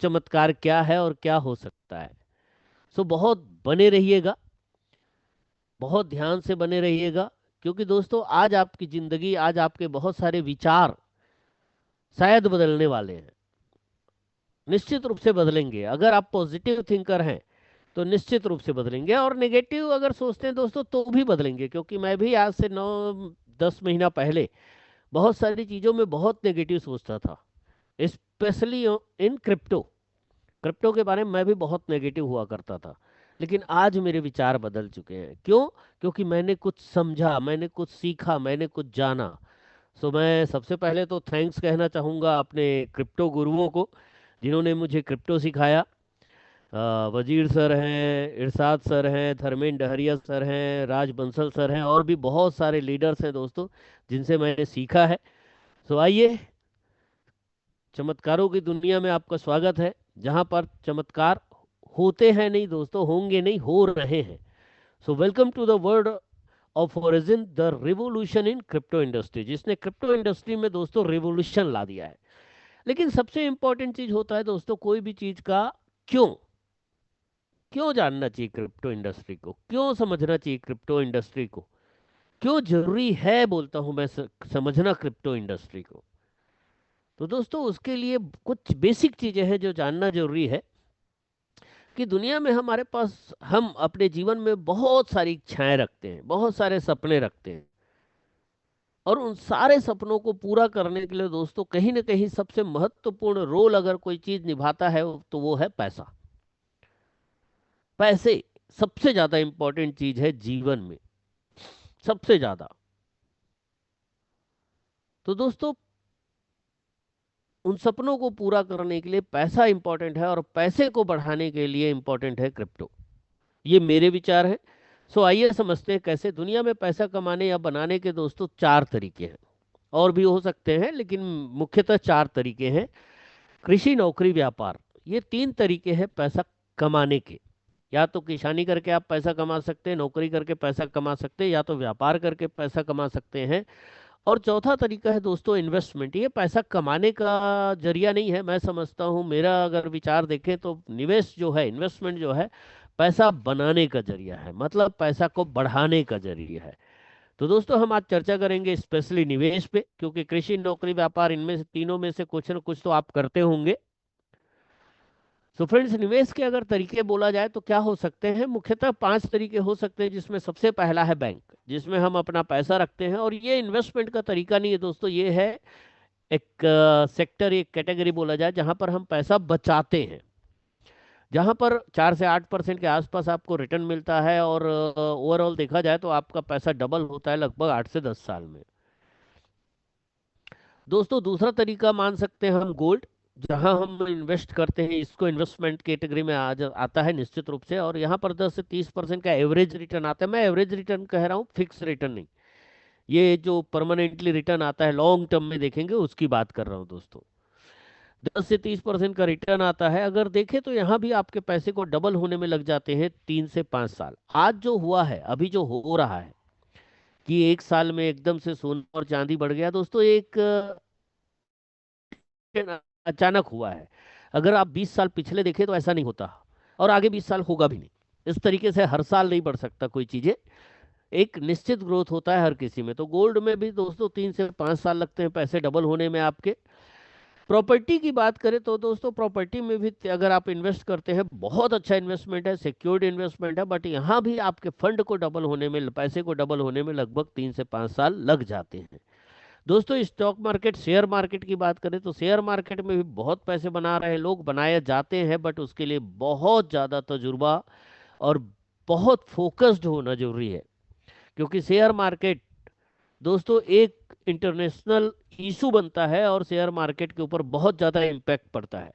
चमत्कार क्या है और क्या हो सकता है। सो बहुत बने रहिएगा, बहुत ध्यान से बने रहिएगा, क्योंकि दोस्तों आज आपकी जिंदगी, आज आपके बहुत सारे विचार शायद बदलने वाले हैं। निश्चित रूप से बदलेंगे। अगर आप पॉजिटिव थिंकर हैं तो निश्चित रूप से बदलेंगे, और नेगेटिव अगर सोचते हैं दोस्तों तो भी बदलेंगे, क्योंकि मैं भी आज से 9-10 महीना पहले बहुत सारी चीज़ों में बहुत नेगेटिव सोचता था, स्पेशली इन क्रिप्टो। क्रिप्टो के बारे में मैं भी बहुत नेगेटिव हुआ करता था, लेकिन आज मेरे विचार बदल चुके हैं। क्यों? क्योंकि मैंने कुछ समझा, मैंने कुछ सीखा, मैंने कुछ जाना। सो मैं सबसे पहले तो थैंक्स कहना चाहूँगा अपने क्रिप्टो गुरुओं को, जिन्होंने मुझे क्रिप्टो सिखाया। वजीर सर हैं, इरशाद सर हैं, धर्मेंद्र डहरिया सर हैं, राज बंसल सर हैं, और भी बहुत सारे लीडर्स हैं दोस्तों, जिनसे मैंने सीखा है। सो आइए, चमत्कारों की दुनिया में आपका स्वागत है, जहां पर चमत्कार होते हैं नहीं दोस्तों, होंगे नहीं, हो रहे हैं। So welcome to the world of Origin, the revolution in crypto industry, जिसने क्रिप्टो इंडस्ट्री में दोस्तों रिवोल्यूशन ला दिया है। लेकिन सबसे इंपॉर्टेंट चीज होता है दोस्तों कोई भी चीज का क्यों। क्यों जानना चाहिए क्रिप्टो इंडस्ट्री को, क्यों समझना चाहिए क्रिप्टो इंडस्ट्री को, क्यों जरूरी है बोलता हूं मैं समझना क्रिप्टो इंडस्ट्री को। तो दोस्तों उसके लिए कुछ बेसिक चीजें हैं जो जानना जरूरी है, कि दुनिया में हमारे पास, हम अपने जीवन में बहुत सारी इच्छाएं रखते हैं, बहुत सारे सपने रखते हैं, और उन सारे सपनों को पूरा करने के लिए दोस्तों कहीं ना कहीं सबसे महत्वपूर्ण रोल अगर कोई चीज निभाता है तो वो है पैसा। पैसे सबसे ज्यादा इंपॉर्टेंट चीज है जीवन में, सबसे ज्यादा। तो दोस्तों उन सपनों को पूरा करने के लिए पैसा इंपॉर्टेंट है, और पैसे को बढ़ाने के लिए इंपॉर्टेंट है क्रिप्टो। ये मेरे विचार हैं। सो आइए समझते हैं कैसे। दुनिया में पैसा कमाने या बनाने के दोस्तों चार तरीके हैं, और भी हो सकते हैं, लेकिन मुख्यतः चार तरीके हैं। कृषि, नौकरी, व्यापार, ये तीन तरीके हैं पैसा कमाने के। या तो किसानी करके आप पैसा कमा सकते हैं, नौकरी करके पैसा कमा सकते हैं, या तो व्यापार करके पैसा कमा सकते हैं, और चौथा तरीका है दोस्तों इन्वेस्टमेंट। ये पैसा कमाने का जरिया नहीं है, मैं समझता हूँ, मेरा अगर विचार देखें तो निवेश जो है, इन्वेस्टमेंट जो है, पैसा बनाने का जरिया है, मतलब पैसा को बढ़ाने का जरिया है। तो दोस्तों हम आज चर्चा करेंगे स्पेशली निवेश पे, क्योंकि कृषि, नौकरी, व्यापार, इनमें से तीनों में से कुछ न कुछ तो आप करते होंगे। सो फ्रेंड्स, निवेश के अगर तरीके बोला जाए तो क्या हो सकते हैं, मुख्यतः पांच तरीके हो सकते हैं, जिसमें सबसे पहला है बैंक, जिसमें हम अपना पैसा रखते हैं। और ये इन्वेस्टमेंट का तरीका नहीं है दोस्तों, ये है एक सेक्टर, एक कैटेगरी बोला जाए, जहां पर हम पैसा बचाते हैं, जहां पर 4 से 8% के आसपास आपको रिटर्न मिलता है, और ओवरऑल देखा जाए तो आपका पैसा डबल होता है लगभग 8 से 10 साल में। दोस्तों दूसरा तरीका मान सकते हैं हम गोल्ड, जहां हम इन्वेस्ट करते हैं, इसको इन्वेस्टमेंट कैटेगरी में आता है निश्चित रूप से, और यहाँ पर 10 से 30% का एवरेज रिटर्न आता है। मैं एवरेज रिटर्न कह रहा हूँ, फिक्स रिटर्न नहीं। ये जो परमानेंटली रिटर्न आता है लॉन्ग टर्म में देखेंगे उसकी बात कर रहा हूँ दोस्तों। 10 से 30% का रिटर्न आता है। अगर देखें तो यहाँ भी आपके पैसे को डबल होने में लग जाते हैं 3 से 5 साल। आज जो हुआ है, अभी जो हो रहा है, कि एक साल में एकदम से सोना और चांदी बढ़ गया दोस्तों, एक अचानक हुआ है। अगर आप 20 साल पिछले देखें तो ऐसा नहीं होता, और आगे 20 साल होगा भी नहीं। इस तरीके से हर साल नहीं बढ़ सकता कोई चीजें, एक निश्चित ग्रोथ होता है हर किसी में। तो गोल्ड में भी दोस्तों 3 से 5 साल लगते हैं पैसे डबल होने में आपके। प्रॉपर्टी की बात करें तो दोस्तों प्रॉपर्टी में भी अगर आप इन्वेस्ट करते हैं, बहुत अच्छा इन्वेस्टमेंट है, सिक्योर्ड इन्वेस्टमेंट है, बट यहाँ भी आपके फंड को डबल होने में, पैसे को डबल होने में लगभग 3 से 5 साल लग जाते हैं। दोस्तों स्टॉक मार्केट, शेयर मार्केट की बात करें तो शेयर मार्केट में भी बहुत पैसे बना रहे हैं लोग, बनाए जाते हैं, बट उसके लिए बहुत ज़्यादा तजुर्बा और बहुत फोकस्ड होना जरूरी है। क्योंकि शेयर मार्केट दोस्तों एक इंटरनेशनल इशू बनता है, और शेयर मार्केट के ऊपर बहुत ज़्यादा इम्पैक्ट पड़ता है।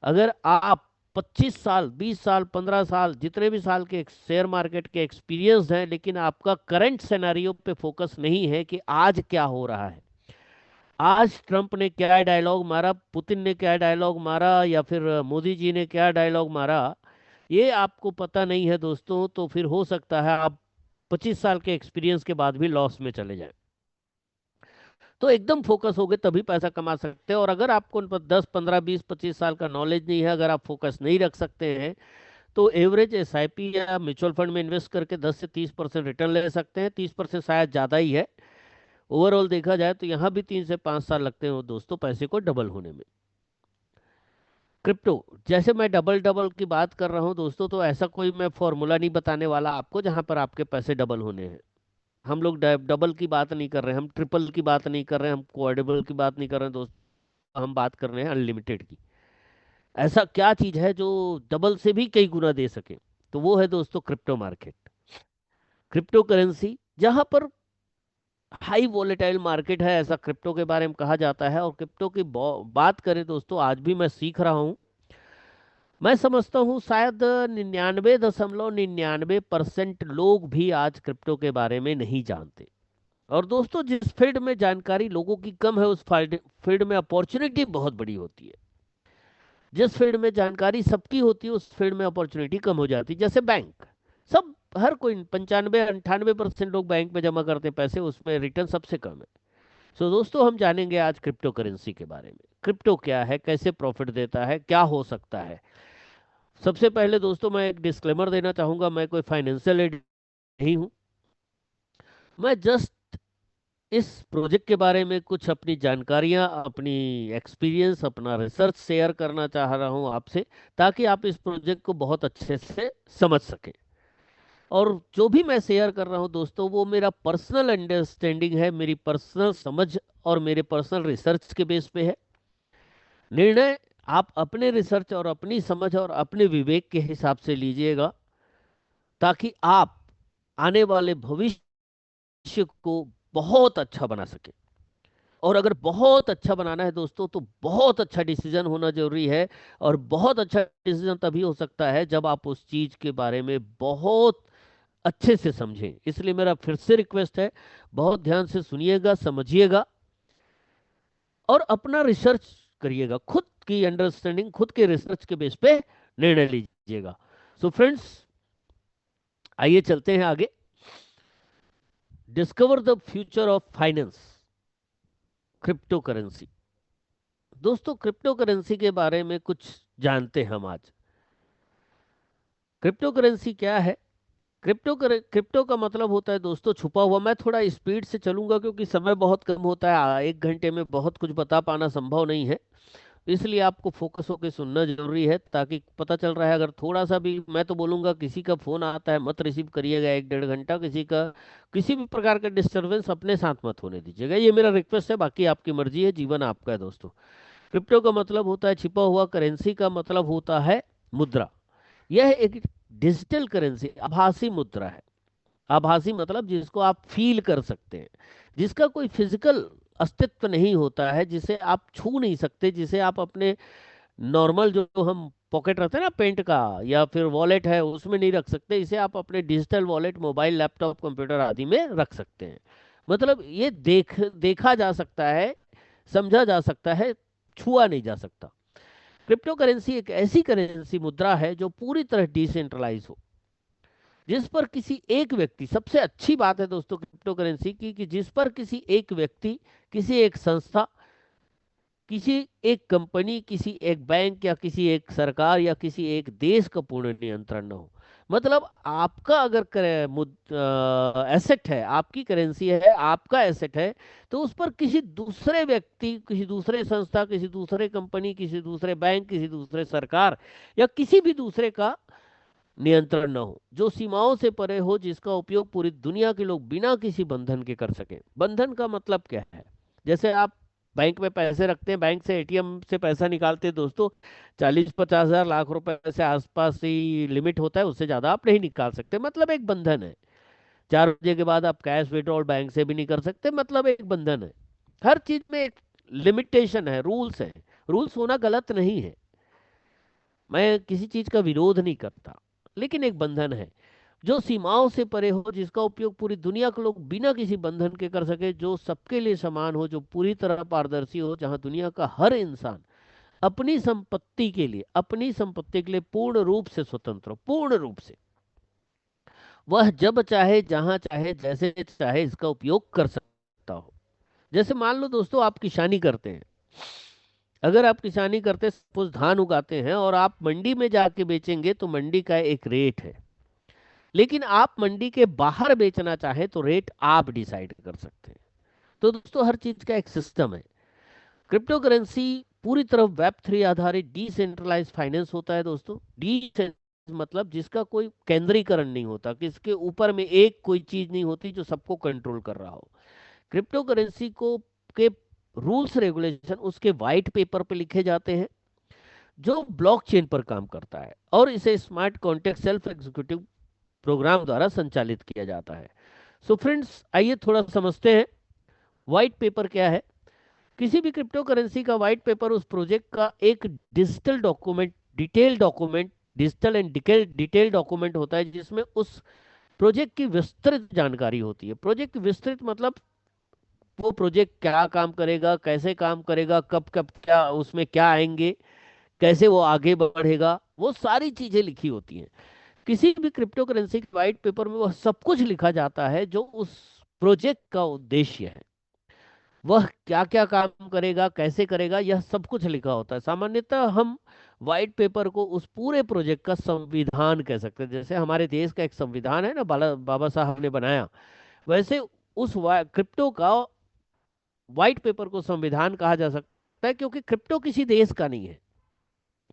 अगर आप 25 साल, 20 साल, 15 साल, जितने भी साल के शेयर मार्केट के एक्सपीरियंस हैं, लेकिन आपका करंट सिनेरियो पे फोकस नहीं है कि आज क्या हो रहा है, आज ट्रंप ने क्या डायलॉग मारा, पुतिन ने क्या डायलॉग मारा, या फिर मोदी जी ने क्या डायलॉग मारा, ये आपको पता नहीं है दोस्तों, तो फिर हो सकता है आप 25 साल के एक्सपीरियंस के बाद भी लॉस में चले जाएं। तो एकदम फोकस होगे तभी पैसा कमा सकते हैं। और अगर आपको उन पर 10 15 20 25 साल का नॉलेज नहीं है, अगर आप फोकस नहीं रख सकते हैं, तो एवरेज एसआईपी या म्यूचुअल फंड में इन्वेस्ट करके 10 से 30% रिटर्न ले सकते हैं। 30% शायद ज़्यादा ही है। ओवरऑल देखा जाए तो यहाँ भी 3 से 5 साल लगते हैं दोस्तों पैसे को डबल होने में। क्रिप्टो, जैसे मैं डबल डबल की बात कर रहा हूँ दोस्तों, तो ऐसा कोई मैं फॉर्मूला नहीं बताने वाला आपको जहाँ पर आपके पैसे डबल होने हैं। हम लोग डबल की बात नहीं कर रहे हैं, हम ट्रिपल की बात नहीं कर रहे हैं, हम क्वाड्रबल की बात नहीं कर रहे हैं दोस्तों, हम बात कर रहे हैं अनलिमिटेड की। ऐसा क्या चीज है जो डबल से भी कई गुना दे सके? तो वो है दोस्तों क्रिप्टो मार्केट, क्रिप्टो करेंसी, जहां पर हाई वोलेटाइल मार्केट है, ऐसा क्रिप्टो के बारे में कहा जाता है। और क्रिप्टो की बात करें दोस्तों, आज भी मैं सीख रहा हूं। मैं समझता हूं शायद 99.99% लोग भी आज क्रिप्टो के बारे में नहीं जानते। और दोस्तों, जिस फील्ड में जानकारी लोगों की कम है, उस फील्ड में अपॉर्चुनिटी बहुत बड़ी होती है। जिस फील्ड में जानकारी सबकी होती है, उस फील्ड में अपॉर्चुनिटी कम हो जाती है। जैसे बैंक, सब हर कोई 95 98% लोग बैंक में जमा करते हैं पैसे, उसमें रिटर्न सबसे कम है। सो दोस्तों, हम जानेंगे आज क्रिप्टो करेंसी के बारे में। क्रिप्टो क्या है, कैसे प्रॉफिट देता है, क्या हो सकता है। सबसे पहले दोस्तों, मैं एक डिस्क्लेमर देना चाहूंगा, मैं कोई फाइनेंशियल एड नहीं हूं। मैं जस्ट इस प्रोजेक्ट के बारे में कुछ अपनी जानकारियां, अपनी एक्सपीरियंस, अपना रिसर्च शेयर करना चाह रहा हूं आपसे, ताकि आप इस प्रोजेक्ट को बहुत अच्छे से समझ सकें। और जो भी मैं शेयर कर रहा हूं दोस्तों, वो मेरा पर्सनल अंडरस्टैंडिंग है, मेरी पर्सनल समझ और मेरे पर्सनल रिसर्च के बेस पे है। निर्णय आप अपने रिसर्च और अपनी समझ और अपने विवेक के हिसाब से लीजिएगा, ताकि आप आने वाले भविष्य को बहुत अच्छा बना सके। और अगर बहुत अच्छा बनाना है दोस्तों, तो बहुत अच्छा डिसीजन होना जरूरी है। और बहुत अच्छा डिसीजन तभी हो सकता है जब आप उस चीज के बारे में बहुत अच्छे से समझें। इसलिए मेरा फिर से रिक्वेस्ट है, बहुत ध्यान से सुनिएगा, समझिएगा और अपना रिसर्च करिएगा। खुद की अंडरस्टैंडिंग, खुद के रिसर्च के बेस पे निर्णय लीजिएगा। सो फ्रेंड्स, आइए चलते हैं आगे। Discover the future of finance, crypto currency. दोस्तों, क्रिप्टो करेंसी के बारे में कुछ जानते हैं हम आज। क्रिप्टो करेंसी क्या है? क्रिप्टो का मतलब होता है दोस्तों छुपा हुआ। मैं थोड़ा स्पीड से चलूंगा क्योंकि समय बहुत कम होता है, 1 घंटे में बहुत कुछ बता पाना संभव नहीं है। इसलिए आपको फोकस होकर सुनना जरूरी है, ताकि पता चल रहा है। अगर थोड़ा सा भी मैं तो बोलूंगा, किसी का फोन आता है मत रिसीव करिएगा 1 डेढ़ घंटा। किसी का किसी भी प्रकार का डिस्टरबेंस अपने साथ मत होने दीजिएगा, ये मेरा रिक्वेस्ट है। बाकी आपकी मर्जी है, जीवन आपका है दोस्तों। क्रिप्टो का मतलब होता है छिपा हुआ, करेंसी का मतलब होता है मुद्रा। यह एक डिजिटल करेंसी, आभासी मुद्रा है। आभासी मतलब जिसको आप फील कर सकते हैं, जिसका कोई फिजिकल अस्तित्व नहीं होता है, जिसे आप छू नहीं सकते, जिसे आप अपने नॉर्मल जो हम पॉकेट रखते हैं ना पेंट का, या फिर वॉलेट है उसमें नहीं रख सकते। इसे आप अपने digital wallet, mobile, laptop, computer आदि में रख सकते हैं। मतलब ये देखा जा सकता है, समझा जा सकता है, छुआ नहीं जा सकता। क्रिप्टो करेंसी एक ऐसी करेंसी मुद्रा है जो पूरी तरह डिसेंट्रलाइज हो, जिस पर किसी एक व्यक्ति, सबसे अच्छी बात है दोस्तों क्रिप्टो करेंसी की, कि जिस पर किसी एक व्यक्ति, किसी एक संस्था, किसी एक कंपनी, किसी एक बैंक या किसी एक सरकार या किसी एक देश का पूर्ण नियंत्रण न हो। मतलब आपका अगर एसेट है, आपकी करेंसी है, आपका एसेट है, तो उस पर किसी दूसरे व्यक्ति, किसी दूसरे संस्था, किसी दूसरे कंपनी, किसी दूसरे बैंक, किसी दूसरे सरकार या किसी भी दूसरे का नियंत्रण न हो, जो सीमाओं से परे हो, जिसका उपयोग पूरी दुनिया के लोग बिना किसी बंधन के कर सकें। बंधन का मतलब क्या है? जैसे आप बैंक में पैसे रखते हैं, बैंक से एटीएम से पैसा निकालते हैं दोस्तों, 40 50 हज़ार लाख रुपए से आसपास ही लिमिट होता है, उससे ज्यादा आप नहीं निकाल सकते, मतलब एक बंधन है। 4 बजे के बाद आप कैश विड्रॉल बैंक से भी नहीं कर सकते, मतलब एक बंधन है। हर चीज में एक लिमिटेशन है, रूल्स है। रूल्स होना गलत नहीं है, मैं किसी चीज का विरोध नहीं करता, लेकिन एक बंधन है जो सीमाओं से परे हो, जिसका उपयोग पूरी दुनिया के लोग बिना किसी बंधन के कर सके, जो सबके लिए समान हो, जो पूरी तरह पारदर्शी हो, जहां दुनिया का हर इंसान अपनी संपत्ति के लिए, अपनी संपत्ति के लिए पूर्ण रूप से स्वतंत्र हो, पूर्ण रूप से। वह जब चाहे, जहां चाहे, जैसे चाहे इसका उपयोग कर सकता हो। जैसे मान लो दोस्तों आप किसानी करते हैं, अगर आप किसानी करते सपोज धान उगाते हैं और आप मंडी में जाके बेचेंगे तो मंडी का एक रेट है, लेकिन आप मंडी के बाहर बेचना चाहें तो रेट आप डिसाइड कर सकते हैं। तो दोस्तों हर चीज का एक सिस्टम है। क्रिप्टो करेंसी पूरी तरह वेब थ्री आधारित डिसेंट्रलाइज फाइनेंस होता है दोस्तों। डिसेंट्रलाइज मतलब जिसका कोई केंद्रीकरण नहीं होता, किसके ऊपर में एक कोई चीज नहीं होती जो सबको कंट्रोल कर रहा हो। क्रिप्टो करेंसी को के रूल्स रेगुलेशन उसके वाइट पेपर पे लिखे जाते हैं जो ब्लॉकचेन पर काम करता है, और इसे smart contract self executive program द्वारा संचालित किया जाता है। सो फ्रेंड्स आइए थोड़ा समझते हैं व्हाइट पेपर क्या है। किसी भी क्रिप्टो करेंसी का व्हाइट पेपर उस प्रोजेक्ट का एक digital document, detail document, digital and detail document होता है जिसमें उस प्रोजेक्ट की विस्तृत जानकारी होती है। प्रोजेक्ट विस्तृत मतलब वो प्रोजेक्ट क्या काम करेगा, कैसे काम करेगा, कब कब क्या उसमें क्या आएंगे, कैसे वो आगे बढ़ेगा, वो सारी चीजें लिखी होती हैं। किसी भी क्रिप्टो करेंसी के व्हाइट पेपर में वह सब कुछ लिखा जाता है जो उस प्रोजेक्ट का उद्देश्य है, वह क्या क्या काम करेगा, कैसे करेगा, यह सब कुछ लिखा होता है। सामान्यतः हम व्हाइट पेपर को उस पूरे प्रोजेक्ट का संविधान कह सकते हैं। जैसे हमारे देश का एक संविधान है ना, बाबा साहब ने बनाया, वैसे उस क्रिप्टो का व्हाइट पेपर को संविधान कहा जा सकता है, क्योंकि क्रिप्टो किसी देश का नहीं है,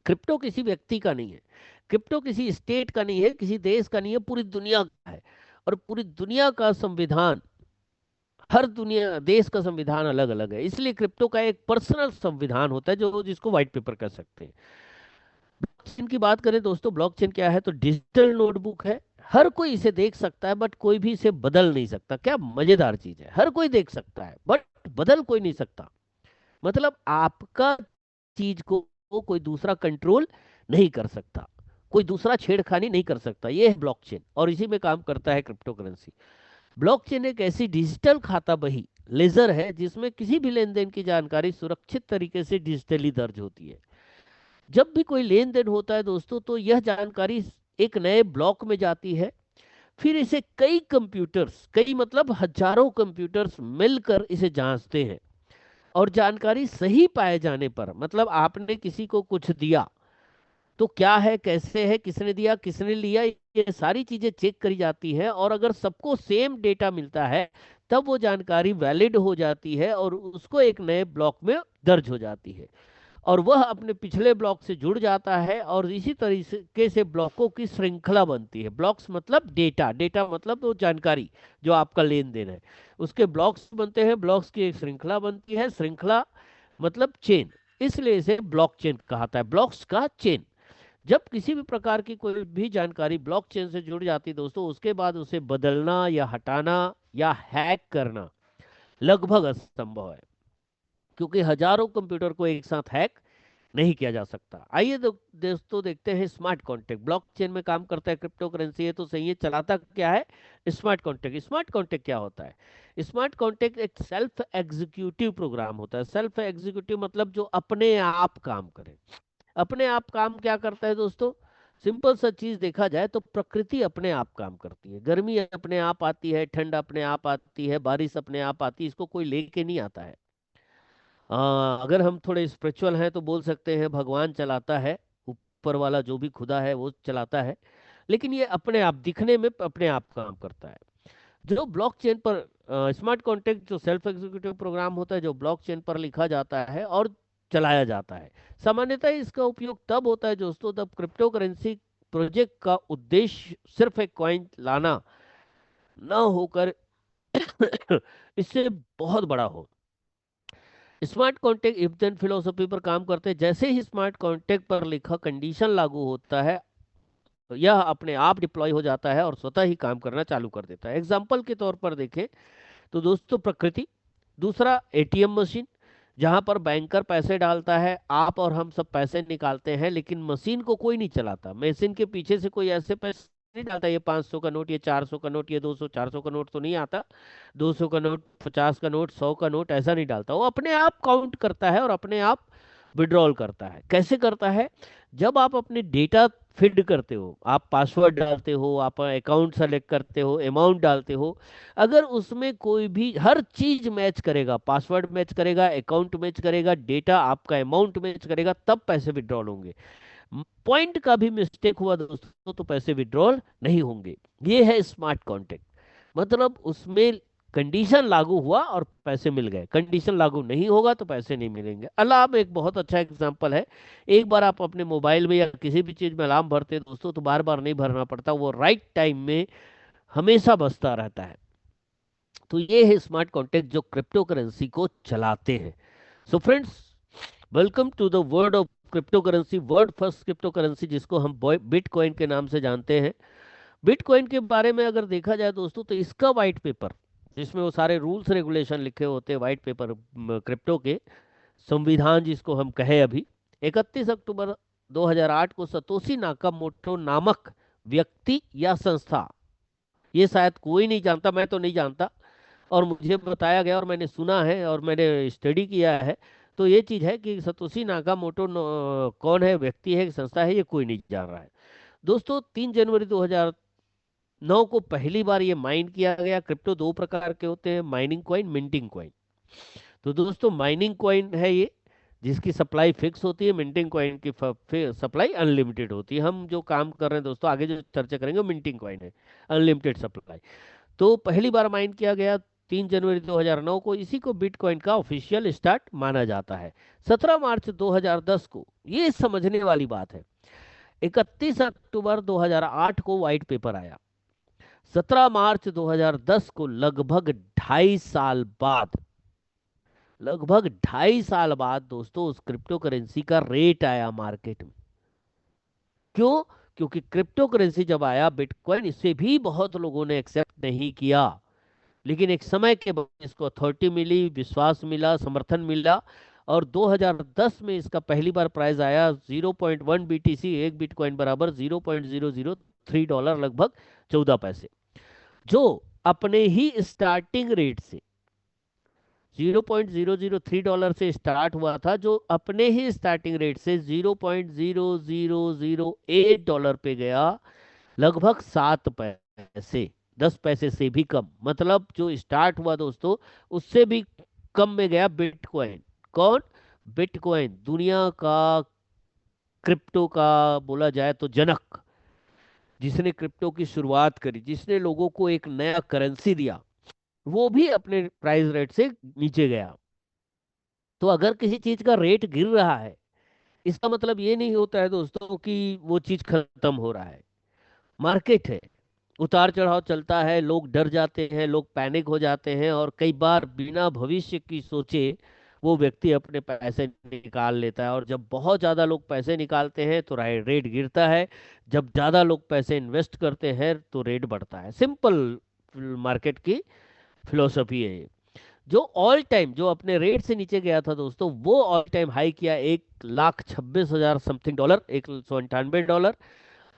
क्रिप्टो किसी व्यक्ति का नहीं है, क्रिप्टो किसी स्टेट का नहीं है, किसी देश का नहीं है, पूरी दुनिया का है। और पूरी दुनिया का संविधान, हर दुनिया देश का संविधान अलग अलग है, इसलिए क्रिप्टो का एक पर्सनल संविधान होता है जो जिसको व्हाइट पेपर कह सकते हैं। ब्लॉकचेन की बात करें दोस्तों, ब्लॉकचेन क्या है, तो डिजिटल नोटबुक है। हर कोई इसे देख सकता है बट कोई भी इसे बदल नहीं सकता। क्या मजेदार चीज है, हर कोई देख सकता है बट बदल कोई नहीं सकता। मतलब आपका चीज को कोई दूसरा कंट्रोल नहीं कर सकता, कोई दूसरा छेड़खानी नहीं कर सकता। ये है ब्लॉकचेन, और इसी में काम करता है क्रिप्टो करेंसी। ब्लॉकचेन एक ऐसी डिजिटल खाता बही लेजर है जिसमें किसी भी लेन देन की जानकारी सुरक्षित तरीके से डिजिटली दर्ज होती है। जब भी कोई लेन देन होता है दोस्तों तो यह जानकारी एक नए ब्लॉक में जाती है, फिर इसे कई कंप्यूटर्स, कई मतलब हजारों कंप्यूटर्स मिलकर इसे जांचते हैं, और जानकारी सही पाए जाने पर, मतलब आपने किसी को कुछ दिया तो क्या है, कैसे है, किसने दिया, किसने लिया, ये सारी चीजें चेक करी जाती है। और अगर सबको सेम डेटा मिलता है तब वो जानकारी वैलिड हो जाती है और उसको एक नए ब्लॉक में दर्ज हो जाती है, और वह अपने पिछले ब्लॉक से जुड़ जाता है, और इसी तरीके से ब्लॉकों की श्रृंखला बनती है। ब्लॉक्स मतलब डेटा, डेटा मतलब वो जानकारी जो आपका लेन देन है, उसके ब्लॉक्स बनते हैं, ब्लॉक्स की एक श्रृंखला बनती है, श्रृंखला मतलब चेन, इसलिए इसे ब्लॉकचेन कहा है, ब्लॉक्स का चेन। जब किसी भी प्रकार की कोई भी जानकारी ब्लॉकचेन से जुड़ जाती है दोस्तों, उसके बाद उसे बदलना या हटाना या हैक करना लगभग असंभव है, क्योंकि हजारों कंप्यूटर को एक साथ हैक नहीं किया जा सकता। आइए दोस्तों देखते हैं स्मार्ट कॉन्ट्रैक्ट। ब्लॉकचेन में काम करता है क्रिप्टो करेंसी है तो सही है, चलाता क्या है, स्मार्ट कॉन्ट्रैक्ट। स्मार्ट कॉन्ट्रैक्ट क्या होता है, स्मार्ट कॉन्ट्रैक्ट एक सेल्फ एग्जीक्यूटिव प्रोग्राम होता है। सेल्फ एग्जीक्यूटिव मतलब जो अपने आप काम करे। अपने आप काम क्या करता है दोस्तों, सिंपल सा चीज देखा जाए तो प्रकृति अपने आप काम करती है। गर्मी अपने आप आती है, ठंड अपने आप आती है, बारिश अपने आप आती है, इसको कोई लेके नहीं आता है। अगर हम थोड़े स्पिरिचुअल हैं तो बोल सकते हैं भगवान चलाता है, ऊपर वाला जो भी खुदा है वो चलाता है, लेकिन ये अपने आप दिखने में अपने आप काम करता है। जो ब्लॉकचेन पर स्मार्ट कॉन्ट्रैक्ट जो सेल्फ एग्जीक्यूटिव प्रोग्राम होता है जो ब्लॉकचेन पर लिखा जाता है और चलाया जाता है। सामान्यतः इसका उपयोग तब होता है दोस्तों तब क्रिप्टो करेंसी प्रोजेक्ट का उद्देश्य सिर्फ एक कॉइन लाना न होकर इससे बहुत बड़ा हो। Smart contract if then philosophy पर काम करते हैं। जैसे ही स्मार्ट कॉन्ट्रैक्ट पर लिखा कंडीशन लागू होता है, यह अपने आप डिप्लॉय हो जाता है और स्वतः ही काम करना चालू कर देता है। एग्जाम्पल के तौर पर देखें तो दोस्तों प्रकृति, दूसरा एटीएम मशीन जहां पर बैंकर पैसे डालता है, आप और हम सब पैसे निकालते हैं, लेकिन मशीन को कोई नहीं चलाता। मशीन के पीछे से कोई ऐसे पैसे नहीं डालता, ये 500 का नोट, ये 400 का नोट, ये 200 400 का नोट तो नहीं आता, 200 का नोट, 50 का नोट, 100 का नोट ऐसा नहीं डालता। वो अपने आप काउंट करता है और अपने आप विड्रॉल करता है। कैसे करता है? जब आप अपने डेटा फीड करते हो, आप पासवर्ड डालते हो, आप अकाउंट सेलेक्ट करते हो, अमाउंट डालते हो, अगर उसमें कोई भी हर चीज मैच करेगा, पासवर्ड मैच करेगा, अकाउंट मैच करेगा, डेटा आपका अमाउंट मैच करेगा, तब पैसे विड्रॉल होंगे। पॉइंट का भी मिस्टेक हुआ दोस्तों तो पैसे विड्रॉल नहीं होंगे। ये है स्मार्ट कॉन्ट्रैक्ट। मतलब उसमें कंडीशन लागू हुआ और पैसे मिल गए, कंडीशन लागू नहीं होगा तो पैसे नहीं मिलेंगे। अलार्म एक बहुत अच्छा एग्जांपल है। एक बार आप अपने मोबाइल में या किसी भी चीज में अलार्म भरते हैं दोस्तों, तो बार बार नहीं भरना पड़ता, वो राइट टाइम में हमेशा बजता रहता है। तो ये है स्मार्ट कॉन्ट्रैक्ट जो क्रिप्टो करेंसी को चलाते हैं। So friends, welcome to the world of cryptocurrency, world first cryptocurrency जिसको हम बिटकॉइन के नाम से जानते हैं। बिटकॉइन के बारे में अगर देखा जाए दोस्तों, तो इसका वाइट पेपर, जिसमें वो सारे रूल्स रेगुलेशन लिखे होते हैं, वाइट पेपर क्रिप्टो के, संविधान जिसको हम कहे, अभी 31 अक्टूबर 2008 को सतोशी नाकामोटो नामक व्यक्ति या संस्था, ये शायद कोई नहीं जानता, मैं तो नहीं जानता, और मुझे बताया गया और मैंने सुना है और मैंने स्टडी किया है, तो ये चीज़ है कि सतोशी नाकामोटो कौन है, व्यक्ति है, संस्था है, ये कोई नहीं जान रहा है। दोस्तों 3 जनवरी 2009 को पहली बार ये माइन किया गया। क्रिप्टो दो प्रकार के होते हैं, माइनिंग कॉइन, मिंटिंग कॉइन। तो दोस्तों माइनिंग कॉइन है ये, जिसकी सप्लाई फिक्स होती है। मिंटिंग कॉइन की सप्लाई अनलिमिटेड होती है। हम जो काम कर रहे हैं दोस्तों, आगे जो चर्चा करेंगे, मिंटिंग कॉइन है, अनलिमिटेड सप्लाई। तो पहली बार माइन किया गया 3 जनवरी 2009 को। इसी को बिटकॉइन का ऑफिशियल स्टार्ट माना जाता है। 17 मार्च 2010 को, ये समझने वाली बात है, 31 अक्टूबर 2008 को व्हाइट पेपर आया। 17 मार्च 2010 को, लगभग 2.5 साल बाद, लगभग 2.5 साल बाद दोस्तों, उस क्रिप्टो करेंसी का रेट आया मार्केट में। क्यों? क्योंकि क्रिप्टो करेंसी जब आया बिटकॉइन, इसे भी बहुत लोगों ने एक्सेप्ट नहीं किया, लेकिन एक समय के बाद इसको अथॉरिटी मिली, विश्वास मिला, समर्थन मिला, और 2010 में इसका पहली बार प्राइस आया 0.1 बीटीसी, एक बिटकॉइन बराबर $0.003, लगभग 14 पैसे, जो अपने ही स्टार्टिंग रेट से $0.003 से स्टार्ट हुआ था, जो अपने ही स्टार्टिंग रेट से $0.0008 पे गया, लगभग 7 पैसे, 10 पैसे से भी कम। मतलब जो स्टार्ट हुआ दोस्तों, उससे भी कम में गया बिटकॉइन। कौन? बिटकॉइन, दुनिया का क्रिप्टो का बोला जाए तो जनक, जिसने क्रिप्टो की शुरुआत करी, जिसने लोगों को एक नया करेंसी दिया, वो भी अपने प्राइस रेट से नीचे गया। तो अगर किसी चीज का रेट गिर रहा है, इसका मतलब ये नहीं होता है दोस्तों कि वो चीज खत्म हो रहा है। मार्केट है, उतार चढ़ाव चलता है, लोग डर जाते हैं, लोग पैनिक हो जाते हैं, और कई बार बिना भविष्य की सोचे वो व्यक्ति अपने पैसे निकाल लेता है। और जब बहुत ज़्यादा लोग पैसे निकालते हैं तो रेट गिरता है, जब ज़्यादा लोग पैसे इन्वेस्ट करते हैं तो रेट बढ़ता है। सिंपल मार्केट की फिलोसफी है ये। जो ऑल टाइम, जो अपने रेट से नीचे गया था दोस्तों, वो ऑल टाइम हाई किया 1,26,000 समथिंग डॉलर, $198।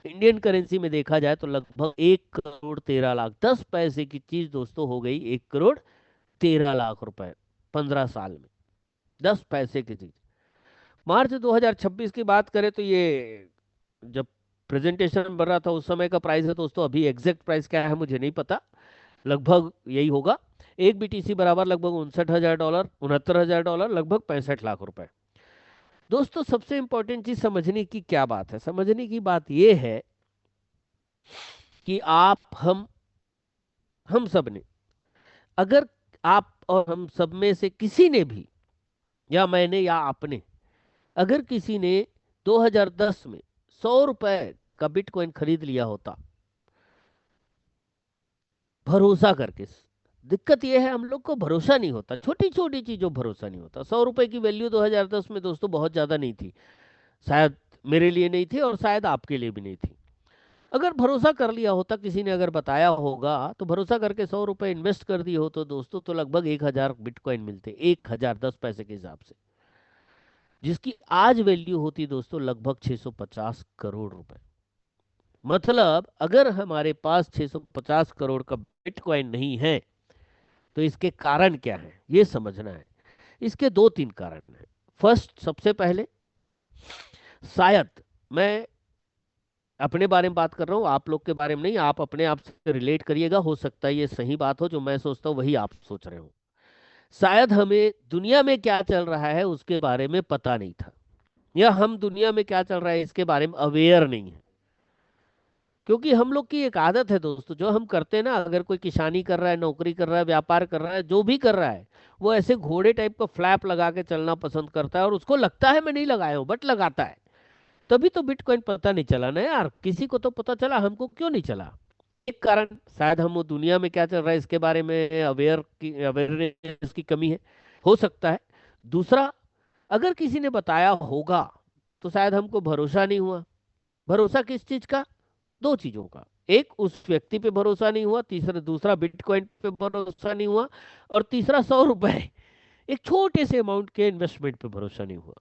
इंडियन करेंसी में देखा जाए तो लगभग 1,13,00,000, 10 पैसे की चीज दोस्तों हो गई 1,13,00,000 रुपए 15 साल में, 10 पैसे की चीज। मार्च 2026 की बात करें तो ये जब प्रेजेंटेशन बन रहा था उस समय का प्राइस है दोस्तों, अभी एग्जैक्ट प्राइस क्या है मुझे नहीं पता, लगभग यही होगा। एक बीटीसी बराबर लगभग $59,000, $69,000, लगभग 65 लाख रुपए। दोस्तों सबसे इंपॉर्टेंट चीज समझने की क्या बात है, समझने की बात यह है कि आप, हम सब ने, अगर आप और हम सब में से किसी ने भी, या मैंने या आपने, अगर किसी ने 2010 में 100 रुपए का बिटकॉइन खरीद लिया होता भरोसा करके, दिक्कत यह है हम लोग को भरोसा नहीं होता, छोटी छोटी चीजों भरोसा नहीं होता। 100 रुपए की वैल्यू 2010 में दोस्तों बहुत ज्यादा नहीं थी, शायद मेरे लिए नहीं थी और शायद आपके लिए भी नहीं थी। अगर भरोसा कर लिया होता, किसी ने अगर बताया होगा, तो भरोसा करके 100 रुपए इन्वेस्ट कर दिए हो तो दोस्तों, तो लगभग 1,000 बिटकॉइन मिलते, 1,000 10 पैसे के हिसाब से, जिसकी आज वैल्यू होती दोस्तों लगभग 650 करोड़ रुपए। मतलब अगर हमारे पास 650 करोड़ का बिटकॉइन नहीं है, तो इसके कारण क्या है ये समझना है। इसके दो तीन कारण हैं। फर्स्ट, सबसे पहले शायद मैं अपने बारे में बात कर रहा हूँ, आप लोग के बारे में नहीं, आप अपने आप से रिलेट करिएगा, हो सकता है ये सही बात हो, जो मैं सोचता हूँ वही आप सोच रहे हो। शायद हमें दुनिया में क्या चल रहा है उसके बारे में पता नहीं था, या हम दुनिया में क्या चल रहा है इसके बारे में अवेयर नहीं है। क्योंकि हम लोग की एक आदत है दोस्तों, जो हम करते हैं ना, अगर कोई किसानी कर रहा है, नौकरी कर रहा है, व्यापार कर रहा है, जो भी कर रहा है, वो ऐसे घोड़े टाइप का फ्लैप लगा के चलना पसंद करता है, और उसको लगता है मैं नहीं लगाया हूं, बट लगाता है। तभी तो बिटकॉइन पता नहीं चला ना यार, किसी को तो पता चला, हमको क्यों नहीं चला? एक कारण शायद हम वो दुनिया में क्या चल रहा है इसके बारे में अवेयरनेस की कमी है, हो सकता है। दूसरा, अगर किसी ने बताया होगा तो शायद हमको भरोसा नहीं हुआ। भरोसा किस चीज का? दो चीजों का। एक, उस व्यक्ति पे भरोसा नहीं हुआ, तीसरा दूसरा बिटकॉइन पे भरोसा नहीं हुआ, और तीसरा 100 रुपए एक छोटे से अमाउंट के इन्वेस्टमेंट पे भरोसा नहीं हुआ।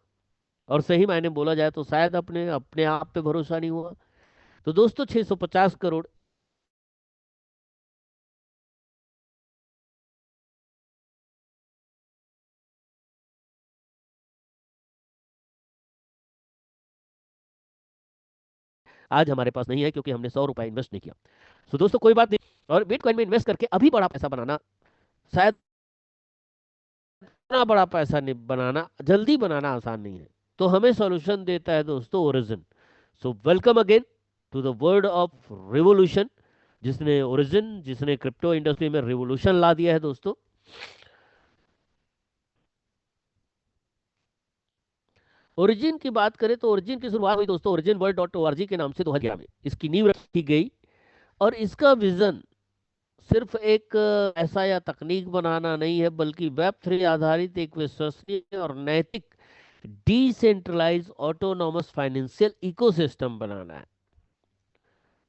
और सही मायने बोला जाए तो शायद अपने अपने आप पे भरोसा नहीं हुआ। तो दोस्तों 650 करोड़ आज हमारे पास नहीं है, क्योंकि हमने 100 रुपए इन्वेस्ट नहीं किया। तो दोस्तों कोई बात नहीं, और बिटकॉइन में इन्वेस्ट करके अभी बड़ा पैसा बनाना शायद, इतना बड़ा पैसा नहीं बनाना, जल्दी बनाना आसान नहीं है। तो हमें सॉल्यूशन देता है दोस्तों Origin. So welcome again to the word of revolution, जिसने ओरिजिन, जिसने क्रिप्टो इंडस्ट्री में रिवोल्यूशन ला दिया है दोस्तों। ओरिजिन की बात करें तो ओरिजिन की शुरुआत हुई दोस्तों Origin world dot O R G के नाम से 2011 में, इसकी नींव रखी गई। और इसका विजन सिर्फ एक ऐसा या तकनीक बनाना नहीं है, बल्कि वेब 3 आधारित एक विश्वसनीय और नैतिक डिसेंट्रलाइज ऑटोनॉमस फाइनेंशियल इकोसिस्टम बनाना है।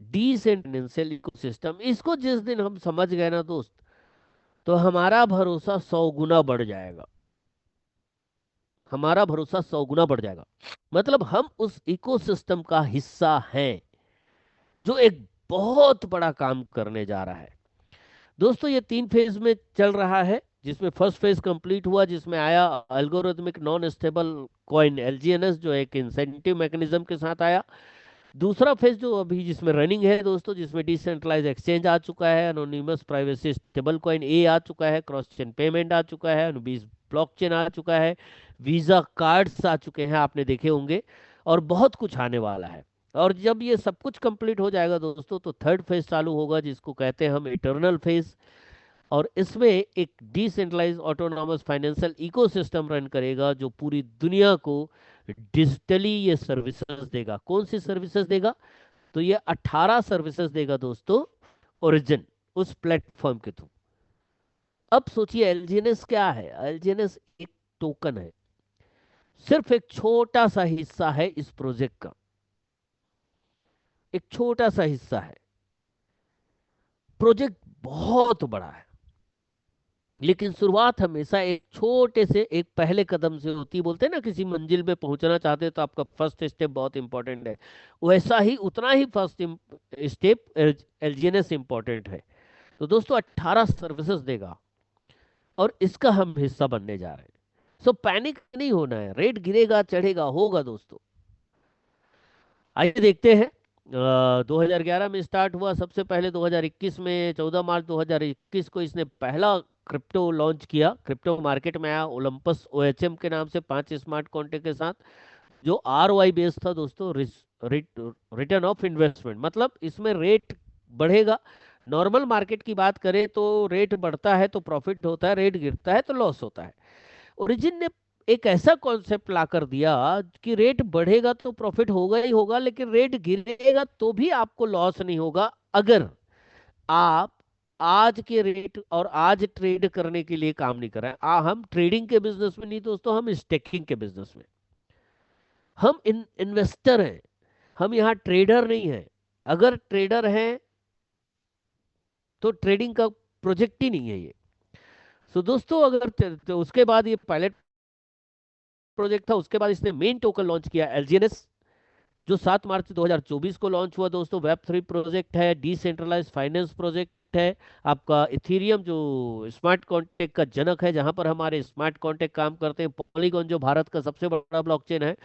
डिसेंट्रलाइज इकोसिस्टम, इसको जिस दिन हम समझ गए ना दोस्त, तो हमारा भरोसा 100 गुना बढ़ जाएगा। हमारा भरोसा 100 गुना बढ़ जाएगा। मतलब हम उस इकोसिस्टम का हिस्सा हैं, जो एक बहुत बड़ा काम करने जा रहा है। दोस्तों ये 3 फेज में चल रहा है, जिसमें फर्स्ट फेज कंप्लीट हुआ, जिसमें आया एल्गोरिथमिक नॉन स्टेबल कॉइन एलजीएनएस, जो एक इंसेंटिव मैकेनिज्म के साथ आया। दूसरा फेज जो अभी जिसमें रनिंग है दोस्तों, जिसमें डिसेंट्रलाइज एक्सचेंज आ चुका है, एनोनिमस प्राइवेसी स्टेबल कॉइन ए आ चुका है, क्रॉस चेन पेमेंट आ चुका है, अनुबीस ब्लॉकचेन आ चुका है, वीजा कार्ड्स आ चुके हैं, आपने देखे होंगे, और बहुत कुछ आने वाला है। और जब ये सब कुछ कंप्लीट हो जाएगा दोस्तों, तो थर्ड फेज चालू होगा, जिसको कहते हैं हम इटर्नल फेज। और इसमें एक decentralize autonomous financial ecosystem run करेगा, जो पूरी दुनिया को डिजिटली ये सर्विसेज देगा। कौन सी सर्विसेज देगा? तो ये 18 सर्विसेज देगा दोस्तों, ओरिजिन उस प्लेटफॉर्म के थ्रू। अब सोचिए एलजीएनएस क्या है? एलजीएनएस एक टोकन है, सिर्फ एक छोटा सा हिस्सा है इस प्रोजेक्ट का, एक छोटा सा हिस्सा है। प्रोजेक्ट बहुत बड़ा है, लेकिन शुरुआत हमेशा एक छोटे से एक पहले कदम से होती है। बोलते हैं ना, किसी मंजिल में पहुंचना चाहते हैं तो आपका फर्स्ट स्टेप बहुत इंपॉर्टेंट है, वैसा ही उतना ही फर्स्ट स्टेप एलजीएनएस इंपॉर्टेंट है। तो दोस्तों 18 सर्विसेज देगा, और इसका हम हिस्सा बनने जा रहे हैं। सो पैनिक नहीं होना है, रेट गिरेगा चढ़ेगा होगा दोस्तों। आइए देखते हैं। 2011 में स्टार्ट हुआ, सबसे पहले 2021 में 14 मार्च 2021 को इसने पहला क्रिप्टो लॉन्च किया। क्रिप्टो मार्केट में आया ओलंपस ओएचएम के नाम से 5 स्मार्ट कॉन्ट्रैक्ट के साथ, जो आरओआई बेस्ड था दोस्तों, रिटर्न ऑफ इन्वेस्टमेंट। मतलब इसमें रेट बढ़ेगा। नॉर्मल मार्केट की बात करें तो रेट बढ़ता है तो प्रॉफिट होता है, रेट गिरता है तो लॉस होता है। ओरिजिन ने एक ऐसा कॉन्सेप्ट ला कर दिया कि रेट बढ़ेगा तो प्रॉफिट होगा ही होगा, लेकिन रेट गिरेगा तो भी आपको लॉस नहीं होगा, अगर आप आज के रेट और आज ट्रेड करने के लिए काम नहीं कर रहे हैं। हम ट्रेडिंग के बिजनेस में नहीं दोस्तों, हम स्टेकिंग के बिजनेस में, हम इन्वेस्टर हैं, हम यहाँ ट्रेडर नहीं हैं। अगर ट्रेडर हैं तो ट्रेडिंग का प्रोजेक्ट ही नहीं है ये। सो दोस्तों अगर तो उसके बाद ये पायलट प्रोजेक्ट था, उसके बाद इसने मेन टोकन लॉन्च किया एलजीएनएस, जो 7 मार्च 2024 को लॉन्च हुआ दोस्तों। वेब 3 प्रोजेक्ट है, डिसेंट्रलाइज फाइनेंस प्रोजेक्ट है। आपका इथीरियम जो स्मार्ट कॉन्ट्रैक्ट का जनक है, जहां पर हमारे स्मार्ट कॉन्ट्रैक्ट काम करते हैं। पॉलीगॉन जो भारत का सबसे बड़ा ब्लॉकचेन है,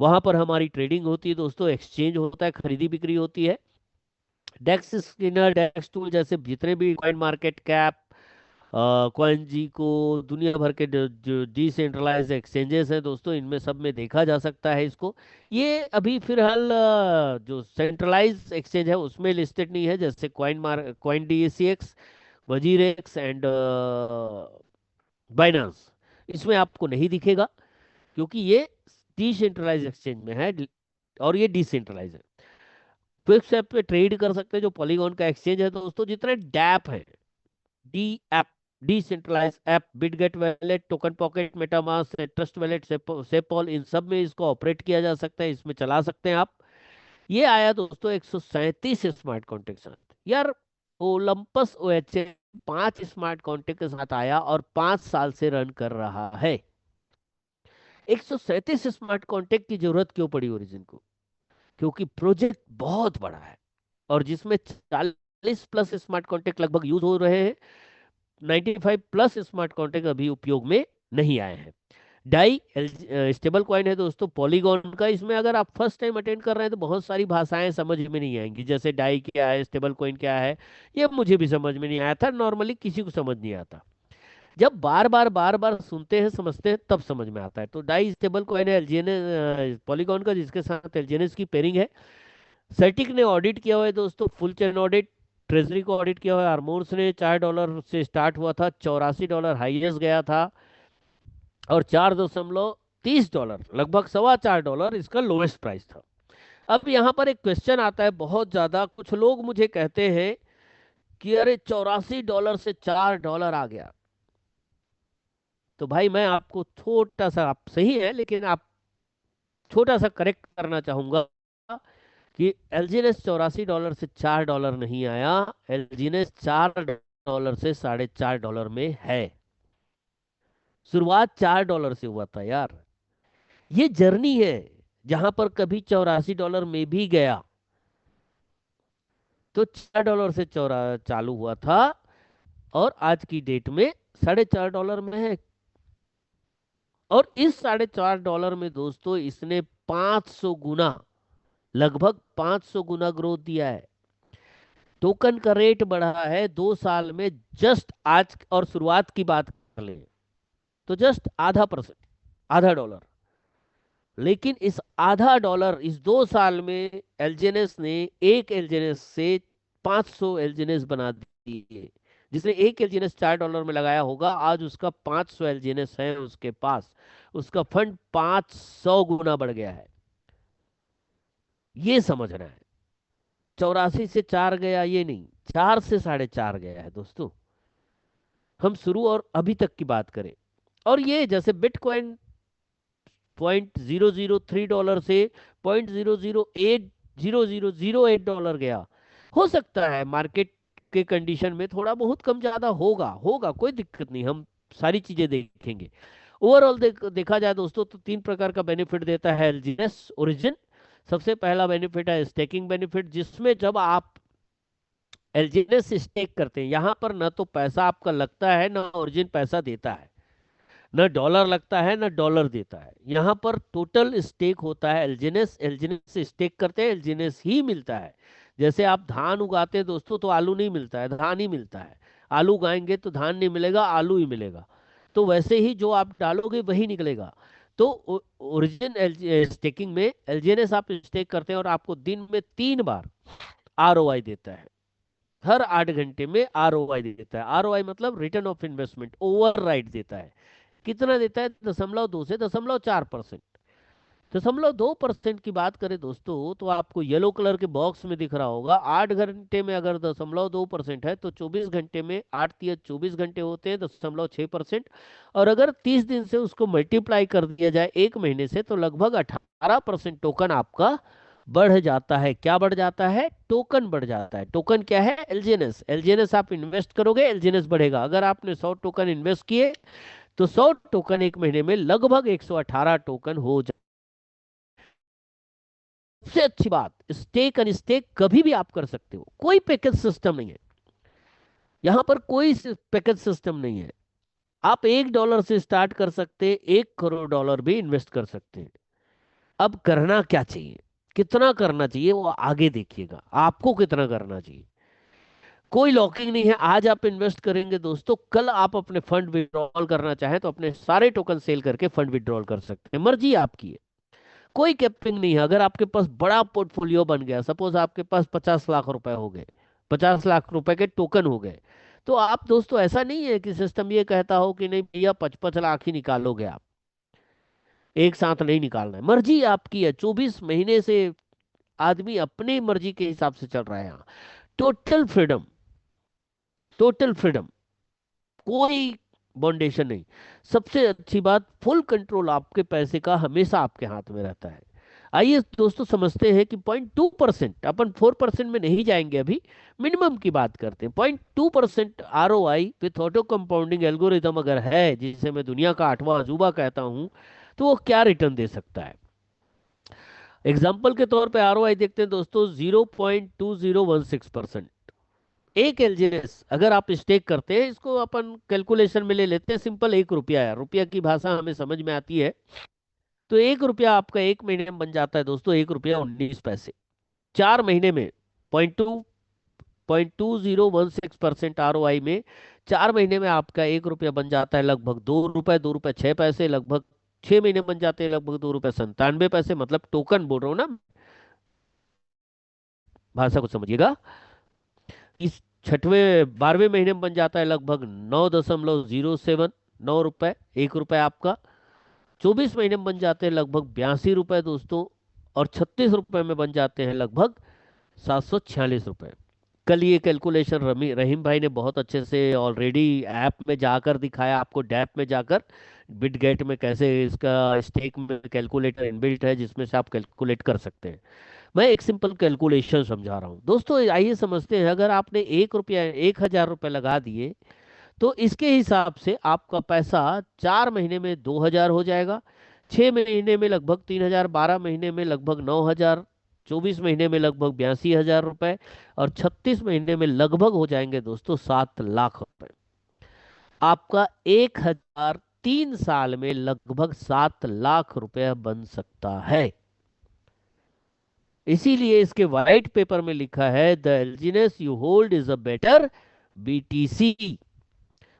वहां पर हमारी ट्रेडिंग होती है दोस्तों, एक्सचेंज होता है, खरीदी बिक्री होती है। डेक्स स्किनर, डेक्स टूल जैसे जितने भी कॉइन मार्केट कैप, कॉइन जी को, दुनिया भर के जो डिसेंट्रलाइज एक्सचेंजेस हैं दोस्तों, इनमें सब में देखा जा सकता है इसको। ये अभी फिलहाल जो सेंट्रलाइज एक्सचेंज है उसमें लिस्टेड नहीं है, जैसे coin DACX, WazirX and Binance. इसमें आपको नहीं दिखेगा क्योंकि ये डिसेंट्रलाइज एक्सचेंज में है और ये डिसेंट्रलाइज है। क्विक ऐप पे ट्रेड कर सकते हैं जो पॉलीगॉन का एक्सचेंज है दोस्तों। जितने डैप है, D app, decentralize app, Bitget Wallet, Token Pocket, MetaMask, Trust Wallet, SafePal, इन सब में इसको ऑपरेट किया जा सकता है, इसमें चला सकते हैं आप। ये आया दोस्तों 137 स्मार्ट कॉन्ट्रैक्ट के साथ। यार ओलंपस OHA 5 स्मार्ट कॉन्ट्रैक्ट के साथ आया और 5 साल से रन कर रहा है। 137 स्मार्ट कॉन्ट्रैक्ट की जरूरत क्यों पड़ी ओरिजिन को? क्योंकि प्रोजेक्ट बहुत बड़ा है और जिसमें 40+ स्मार्ट कॉन्ट्रैक्ट लगभग यूज हो रहे हैं। 95+ स्मार्ट कॉन्ट्रैक्ट अभी उपयोग में नहीं आए हैं। डाई स्टेबल कॉइन है दोस्तों पॉलीगॉन का। इसमें अगर आप फर्स्ट टाइम अटेंड कर रहे हैं तो बहुत सारी भाषाएं समझ में नहीं आएंगी, जैसे डाई क्या है, स्टेबल कॉइन क्या है, ये मुझे भी समझ में नहीं आया था, नॉर्मली किसी को समझ नहीं आता। जब बार बार सुनते हैं समझते हैं तब समझ में आता है। तो डाई स्टेबल कॉइन है एलजीएनएस पॉलीगॉन का, जिसके साथ एलजीएनएस की पेयरिंग है। सर्टिक ने ऑडिट किया हुआ है दोस्तों, फुल चेन ऑडिट। ट्रेजरी को ऑडिट किया हुआ है। आर्मोर्स ने $4 से स्टार्ट हुआ था, $84 हाईएस्ट गया था और $4.30, लगभग $4.25 इसका लोएस्ट प्राइस था। अब यहाँ पर एक क्वेश्चन आता है बहुत ज्यादा, कुछ लोग मुझे कहते हैं कि अरे $84 से $4 आ गया। तो भाई मैं आपको छोटा सा, आप सही है लेकिन आप छोटा सा करेक्ट करना चाहूंगा कि एलजीएनएस $84 से $4 नहीं आया, एलजीएनएस $4 से $4.5 में है। शुरुआत $4 से हुआ था यार। ये जर्नी है जहां पर कभी $84 में भी गया। तो $4 से चौरा चालू हुआ था और आज की डेट में $4.5 में है। और इस $4.5 में दोस्तों इसने 500 गुना, लगभग 500 गुना ग्रोथ दिया है। टोकन का रेट बढ़ा है 2 साल में। जस्ट आज और शुरुआत की बात कर लें तो जस्ट ½ %, $0.5। लेकिन इस $0.5 इस 2 साल में एलजीएनएस ने, एक एलजीएनएस से 500 एलजीएनएस बना दिए। जिसने एक एलजीएनएस $4 में लगाया होगा, आज उसका 500 एलजीएनएस है उसके पास। उसका फंड 500 गुना बढ़ गया है। ये समझना है। 84 से 4 गया ये नहीं, 4 से 4.5 गया है दोस्तों। हम शुरू और अभी तक की बात करें, और ये जैसे बिटकॉइन $0.003 से $0.0080008 गया, हो सकता है मार्केट के कंडीशन में थोड़ा बहुत कम ज्यादा होगा, होगा, कोई दिक्कत नहीं, हम सारी चीजें देखेंगे। ओवरऑल देखा जाए दोस्तों तो 3 प्रकार का बेनिफिट देता है एलजीएस ओरिजिन। सबसे पहला बेनिफिट है स्टेकिंग बेनिफिट, जिसमें जब आप एलजीएस स्टेक करते हैं, यहां पर न तो पैसा आपका लगता है ना ओरिजिन पैसा देता है, न डॉलर लगता है न डॉलर देता है। यहाँ पर टोटल स्टेक होता है एलजीएनएस। एलजीएनएस से स्टेक करते हैं, एलजीएनएस ही मिलता है। जैसे आप धान उगाते हैं दोस्तों तो आलू नहीं मिलता है, धान ही मिलता है। आलू उगाएंगे तो धान नहीं मिलेगा, आलू ही मिलेगा। तो वैसे ही जो आप डालोगे वही निकलेगा। तो ओरिजिन स्टेकिंग में एलजीएनएस आप स्टेक करते हैं और आपको दिन में 3 बार ROI देता है। हर 8 घंटे में ROI देता है। ROI मतलब रिटर्न ऑफ इन्वेस्टमेंट, ओवर देता है। कितना देता है? 0.2 से 4%। 2% की बात करें दोस्तों तो आपको येलो कलर के बॉक्स में दिख रहा होगा। 8 घंटे में अगर 2% है तो 24 घंटे में 8×3 = 24 घंटे होते हैं, 6%। और अगर 30 दिन से उसको मल्टीप्लाई कर दिया जाए 1 महीने से तो लगभग 18% टोकन आपका बढ़ जाता है। क्या बढ़ जाता है? टोकन बढ़ जाता है। टोकन क्या है? एलजीएनएस। एलजीएनएस आप इन्वेस्ट करोगे, एलजीएनएस बढ़ेगा। अगर आपने 100 टोकन इन्वेस्ट किए तो 100 टोकन 1 महीने में लगभग 118 टोकन हो जाए। सबसे अच्छी बात, स्टेक अनस्टेक कभी भी आप कर सकते हो, कोई पैकेज सिस्टम नहीं है। यहाँ पर कोई पैकेज सिस्टम नहीं है। आप $1 से स्टार्ट कर सकते हैं, 1 करोड़ डॉलर भी इन्वेस्ट कर सकते हैं। अब करना क्या चाहिए, कितना करना चाहिए, वो आगे देखिएगा आपको कितना करना चाहिए। कोई लॉकिंग नहीं है। आज आप इन्वेस्ट करेंगे दोस्तों, कल आप अपने फंड विड्रॉल करना चाहें तो अपने सारे टोकन सेल करके फंड विड्रॉल कर सकते हैं, मर्जी आपकी है। कोई कैपिंग नहीं है। अगर आपके पास बड़ा पोर्टफोलियो बन गया, सपोज आपके पास 50 लाख रुपए हो गए, 50 लाख रुपए के टोकन हो गए, तो आप दोस्तों, ऐसा नहीं है कि सिस्टम ये कहता हो कि नहीं भैया 55 लाख ही निकालोगे आप, एक साथ नहीं निकालना है, मर्जी आपकी है। 24 महीने से आदमी अपनी मर्जी के हिसाब से चल रहा है यहाँ। टोटल फ्रीडम, टोटल फ्रीडम, कोई बाउंडेशन नहीं। सबसे अच्छी बात, फुल कंट्रोल आपके पैसे का हमेशा आपके हाथ में रहता है। आइए दोस्तों समझते हैं कि 0.2%, अपन 4% में नहीं जाएंगे अभी, मिनिमम की बात करते हैं। 0.2% ROI with auto compounding algorithm अगर है, जिसे मैं दुनिया का 8वां अजूबा कहता हूं, तो वो क्या रिटर्न दे सकता है। एग्जाम्पल के तौर पे ROI देखते हैं दोस्तों, 0.2016%। एक एलजीएस अगर आप स्टेक करते हैं, इसको अपन कैलकुलेशन में ले लेते हैं, सिंपल, 1 रुपया है, रुपया की भाषा हमें समझ में आती है। तो 1 रुपया आपका 1 महीने में बन जाता है दोस्तों, 1 रुपया 19 पैसे। 4 महीने में, 0.2016% ROI में 4 महीने में आपका 1 रुपया बन जाता है लगभग 2 रुपए, 2 रुपए 6 पैसे, लगभग 6 महीने बन जाते हैं लगभग 2 रुपए 97 पैसे, मतलब टोकन बोल रहा हूँ ना, भाषा को समझिएगा। इस छठवें 12वें महीने में बन जाता है लगभग 9.07, 9 रुपए, 1 रुपए आपका। 24 महीने में बन जाते हैं लगभग 82 रुपए दोस्तों, और 36 रुपए में बन जाते हैं लगभग 746 रुपए। कल ये कैलकुलेशन रहीम भाई ने बहुत अच्छे से ऑलरेडी ऐप में जाकर दिखाया आपको, डैप में जाकर, बिटगेट में कैसे इसका स्टेक में कैलकुलेटर इनबिल्ट है जिसमें से आप कैलकुलेट कर सकते हैं। मैं एक सिंपल कैलकुलेशन समझा रहा हूँ दोस्तों, आइए समझते हैं। अगर आपने 1 रुपया, 1,000 रुपये लगा दिए, तो इसके हिसाब से आपका पैसा 4 महीने में 2,000 हो जाएगा, 6 महीने में लगभग 3,000, 12 महीने में लगभग 9,000, 24 महीने में लगभग 82,000 रुपए, और 36 महीने में लगभग हो जाएंगे दोस्तों 7 लाख रुपए। आपका 1,000 3 साल में लगभग 7 लाख रुपए बन सकता है। इसीलिए इसके व्हाइट पेपर में लिखा है, the LGNS you hold is a better BTC।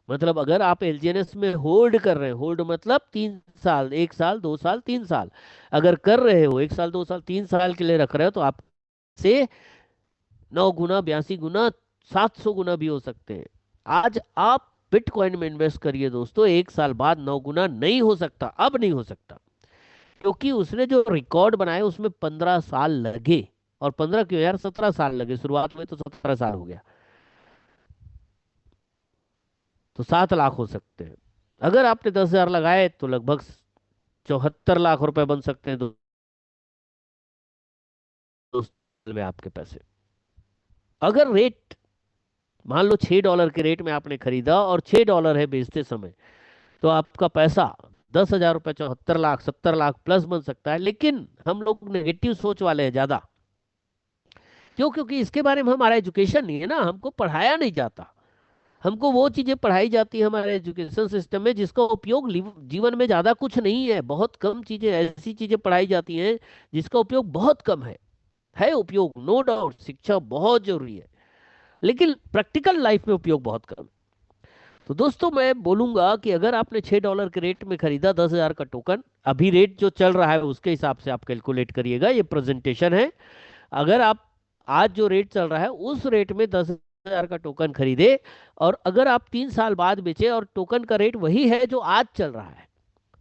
मतलब अगर आप एलजीएनएस में होल्ड कर रहे हैं, होल्ड मतलब 3 साल, 1 साल, 2 साल, 3 साल, अगर कर रहे हो, 1 साल, 2 साल, 3 साल के लिए रख रहे हो, तो आप से 9 गुना, 82 गुना, 700 गुना भी हो सकते हैं। आज आप बिटकॉइन में इन्वेस्ट करिए दोस्तों, 1 साल बाद 9 गुना नहीं हो सकता, अब नहीं हो सकता, क्योंकि उसने जो रिकॉर्ड बनाया उसमें 15 साल लगे। और 15 क्यों यार, 17 साल लगे, शुरुआत में तो 17 साल हो गया। तो 7 लाख हो सकते हैं। अगर आपने 10,000 लगाए तो लगभग 74 लाख रुपए बन सकते हैं दो साल में आपके पैसे। अगर रेट, मान लो $6 के रेट में आपने खरीदा और $6 है बेचते समय, तो आपका पैसा 10,000 रुपये 74 लाख, 70 लाख प्लस बन सकता है। लेकिन हम लोग नेगेटिव सोच वाले हैं ज्यादा। क्यों? क्योंकि इसके बारे में हमारा एजुकेशन नहीं है ना, हमको पढ़ाया नहीं जाता। हमको वो चीजें पढ़ाई जाती है हमारे एजुकेशन सिस्टम में जिसका उपयोग जीवन में ज्यादा कुछ नहीं है। बहुत कम चीजें, ऐसी चीजें पढ़ाई जाती हैं जिसका उपयोग बहुत कम है उपयोग, नो डाउट, शिक्षा बहुत जरूरी है, लेकिन प्रैक्टिकल लाइफ में उपयोग बहुत कम है। तो दोस्तों मैं बोलूंगा कि अगर आपने $6 के रेट में खरीदा 10,000 का टोकन, अभी रेट जो चल रहा है उसके हिसाब से आप कैलकुलेट करिएगा, ये प्रेजेंटेशन है। अगर आप आज जो रेट चल रहा है उस रेट में 10,000 का टोकन खरीदे, और अगर आप 3 साल बाद बेचे और टोकन का रेट वही है जो आज चल रहा है,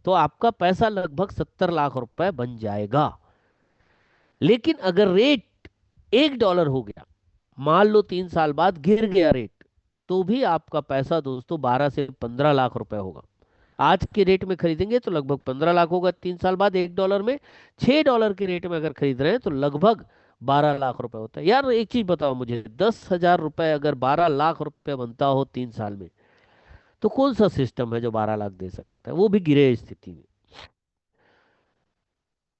तो आपका पैसा लगभग 70 लाख रुपए बन जाएगा। लेकिन अगर रेट $1 हो गया, मान लो 3 साल बाद गिर गया रेट, तो भी आपका पैसा दोस्तों 12 से 15 लाख रुपए होगा। आज के रेट में खरीदेंगे तो लगभग 15 लाख होगा, 3 साल बाद $1 में, $6 के रेट में अगर खरीद रहे हैं तो लगभग 12 लाख रुपए होता है। यार एक चीज बताओ मुझे, 10,000 रुपए अगर 12 लाख रुपए बनता हो 3 साल में, तो कौन सा सिस्टम है जो 12 लाख दे सकता है, वो भी गिरे स्थिति में।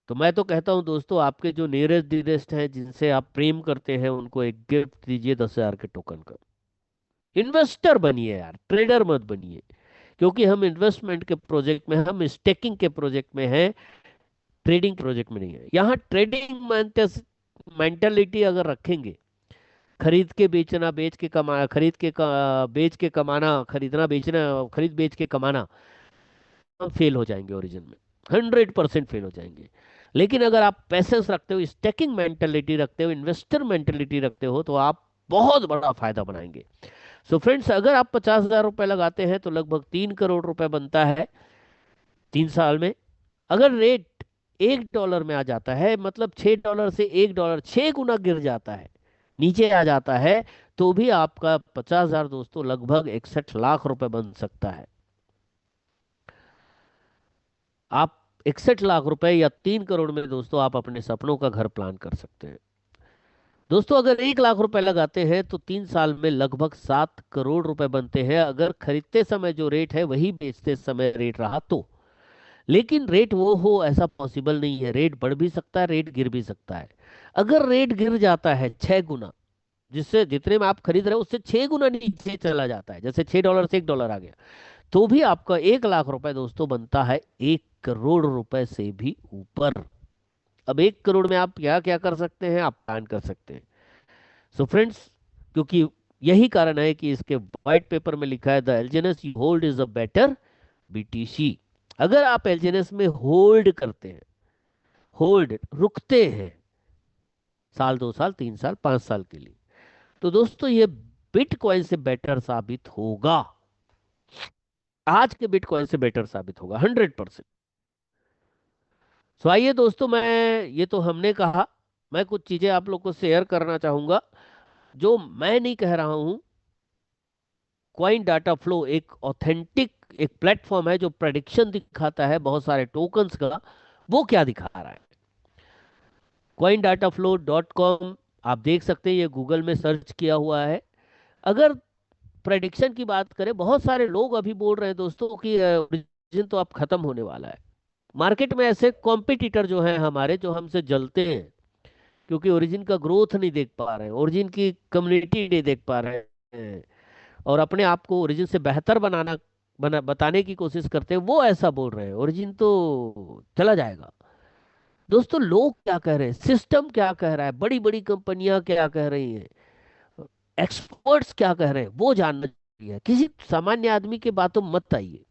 तो मैं तो कहता हूं दोस्तों, आपके जो नियरेस्ट डियरेस्ट हैं, जिनसे आप प्रेम करते हैं, उनको एक गिफ्ट दीजिए 10,000 के टोकन का। इन्वेस्टर बनिए यार, ट्रेडर मत बनिए। क्योंकि हम इन्वेस्टमेंट के प्रोजेक्ट में, हम स्टेकिंग के प्रोजेक्ट में हैं, ट्रेडिंग प्रोजेक्ट में नहीं है। यहाँ ट्रेडिंग मेंटेलिटी अगर रखेंगे, खरीद के बेचना, बेच के कमाना, बेच के कमाना, खरीदना बेचना, खरीद बेच के कमाना, हम फेल हो जाएंगे ओरिजिन में, 100% फेल हो जाएंगे। लेकिन अगर आप पैसेंस रखते हो, स्टेकिंग मेंटेलिटी रखते हो, इन्वेस्टर मेंटेलिटी रखते हो, तो आप बहुत बड़ा फायदा बनाएंगे। सो फ्रेंड्स, अगर आप 50,000 रुपए लगाते हैं तो लगभग 3 करोड़ रुपए बनता है 3 साल में। अगर रेट $1 में आ जाता है, मतलब $6 से $1 6 गुना गिर जाता है, नीचे आ जाता है, तो भी आपका 50,000 दोस्तों लगभग 61 लाख रुपए बन सकता है। आप 61 लाख रुपए या 3 करोड़ में दोस्तों आप अपने सपनों का घर प्लान कर सकते हैं। दोस्तों अगर 1 लाख रुपए लगाते हैं तो 3 साल में लगभग 7 करोड़ रुपए बनते हैं, अगर खरीदते समय जो रेट है वही बेचते समय रेट रहा तो। लेकिन रेट वो हो ऐसा पॉसिबल नहीं है, रेट बढ़ भी सकता है, रेट गिर भी सकता है। अगर रेट गिर जाता है 6 गुना, जिससे जितने में आप खरीद रहे हो उससे 6 गुना नीचे चला जाता है, जैसे $6 से $1 आ गया, तो भी आपका 1 लाख रुपए दोस्तों बनता है 1 करोड़ रुपए से भी ऊपर। अब 1 करोड़ में आप क्या क्या कर सकते हैं, आप प्लान कर सकते हैं। सो फ्रेंड्स, क्योंकि यही कारण है कि इसके व्हाइट पेपर में लिखा है the एलजीएनएस you hold is a better BTC. अगर आप एलजीएनएस में होल्ड करते हैं, होल्ड रुकते हैं, साल 2 साल 3 साल 5 साल के लिए, तो दोस्तों ये बिटकॉइन से बेटर साबित होगा, आज के बिटकॉइन से बेटर साबित होगा 100%। सो आइए दोस्तों, मैं ये तो हमने कहा, मैं कुछ चीजें आप लोग को शेयर करना चाहूंगा जो मैं नहीं कह रहा हूं। कॉइन डाटा फ्लो एक ऑथेंटिक एक प्लेटफॉर्म है जो प्रेडिक्शन दिखाता है बहुत सारे टोकन्स का। वो क्या दिखा रहा है, coindataflow.com, आप देख सकते हैं, ये गूगल में सर्च किया हुआ है। अगर प्रेडिक्शन की बात करें, बहुत सारे लोग अभी बोल रहे हैं दोस्तों कि ओरिजिन तो अब खत्म होने वाला है। मार्केट में ऐसे कॉम्पिटिटर जो हैं हमारे, जो हमसे जलते हैं क्योंकि ओरिजिन का ग्रोथ नहीं देख पा रहे हैं, ओरिजिन की कम्युनिटी नहीं देख पा रहे हैं, और अपने आप को ओरिजिन से बेहतर बताने की कोशिश करते हैं, वो ऐसा बोल रहे हैं ओरिजिन तो चला जाएगा। दोस्तों लोग क्या कह रहे हैं, सिस्टम क्या कह रहा है, बड़ी बड़ी कंपनियां क्या कह रही हैं, एक्सपर्ट्स क्या कह रहे हैं, वो जानना चाहिए। किसी सामान्य आदमी के बातों मत आइए।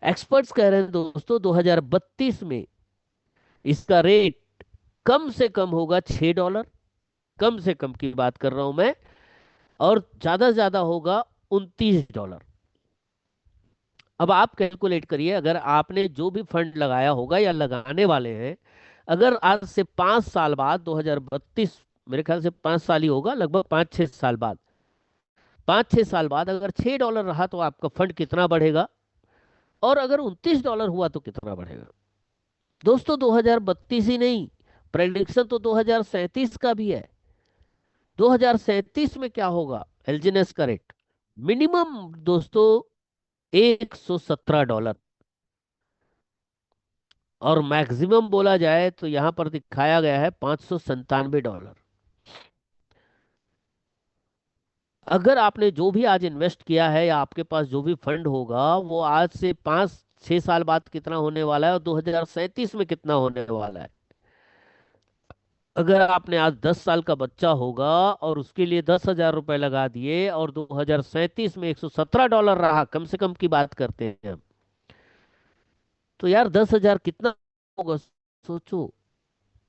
एक्सपर्ट्स कह रहे हैं दोस्तों 2032 में इसका रेट कम से कम होगा $6, कम से कम की बात कर रहा हूं मैं, और ज्यादा से ज्यादा होगा $29। अब आप कैलकुलेट करिए, अगर आपने जो भी फंड लगाया होगा या लगाने वाले हैं, अगर आज से 5 साल बाद 2032, मेरे ख्याल से 5 साल ही होगा, लगभग 5-6 साल बाद, 5-6 साल बाद अगर $6 रहा तो आपका फंड कितना बढ़ेगा, और अगर $29 हुआ तो कितना बढ़ेगा। दोस्तों 2032 ही नहीं, प्रेडिक्शन तो 2037 का भी है। 2037 में क्या होगा, एलजीएनएस का रेट मिनिमम दोस्तों $117, और मैक्सिमम बोला जाए तो यहां पर दिखाया गया है $597। अगर आपने जो भी आज इन्वेस्ट किया है या आपके पास जो भी फंड होगा, वो आज से 5-6 साल बाद कितना होने वाला है और 2037 में कितना होने वाला है। अगर आपने आज 10 साल का बच्चा होगा और उसके लिए 10,000 रुपए लगा दिए, और 2037 में $117 रहा, कम से कम की बात करते हैं हम, तो यार 10,000 कितना होगा सोचो,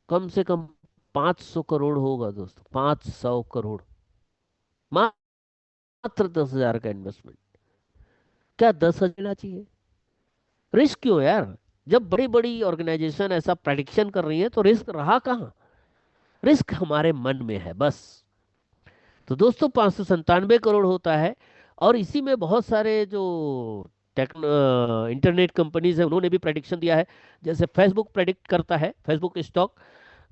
कम से कम 500 करोड़ होगा दोस्तों, 500 करोड़, मात्र 10,000 का इन्वेस्टमेंट। क्या 10,000 लेना चाहिए, रिस्क क्यों यार, जब बड़ी बड़ी ऑर्गेनाइजेशन ऐसा प्रेडिक्शन कर रही है तो रिस्क रहा कहाँ, रिस्क हमारे मन में है बस। तो दोस्तों 597 करोड़ होता है, और इसी में बहुत सारे जो इंटरनेट कंपनीज है उन्होंने भी प्रेडिक्शन दिया है। जैसे फेसबुक प्रेडिक्ट करता है, फेसबुक स्टॉक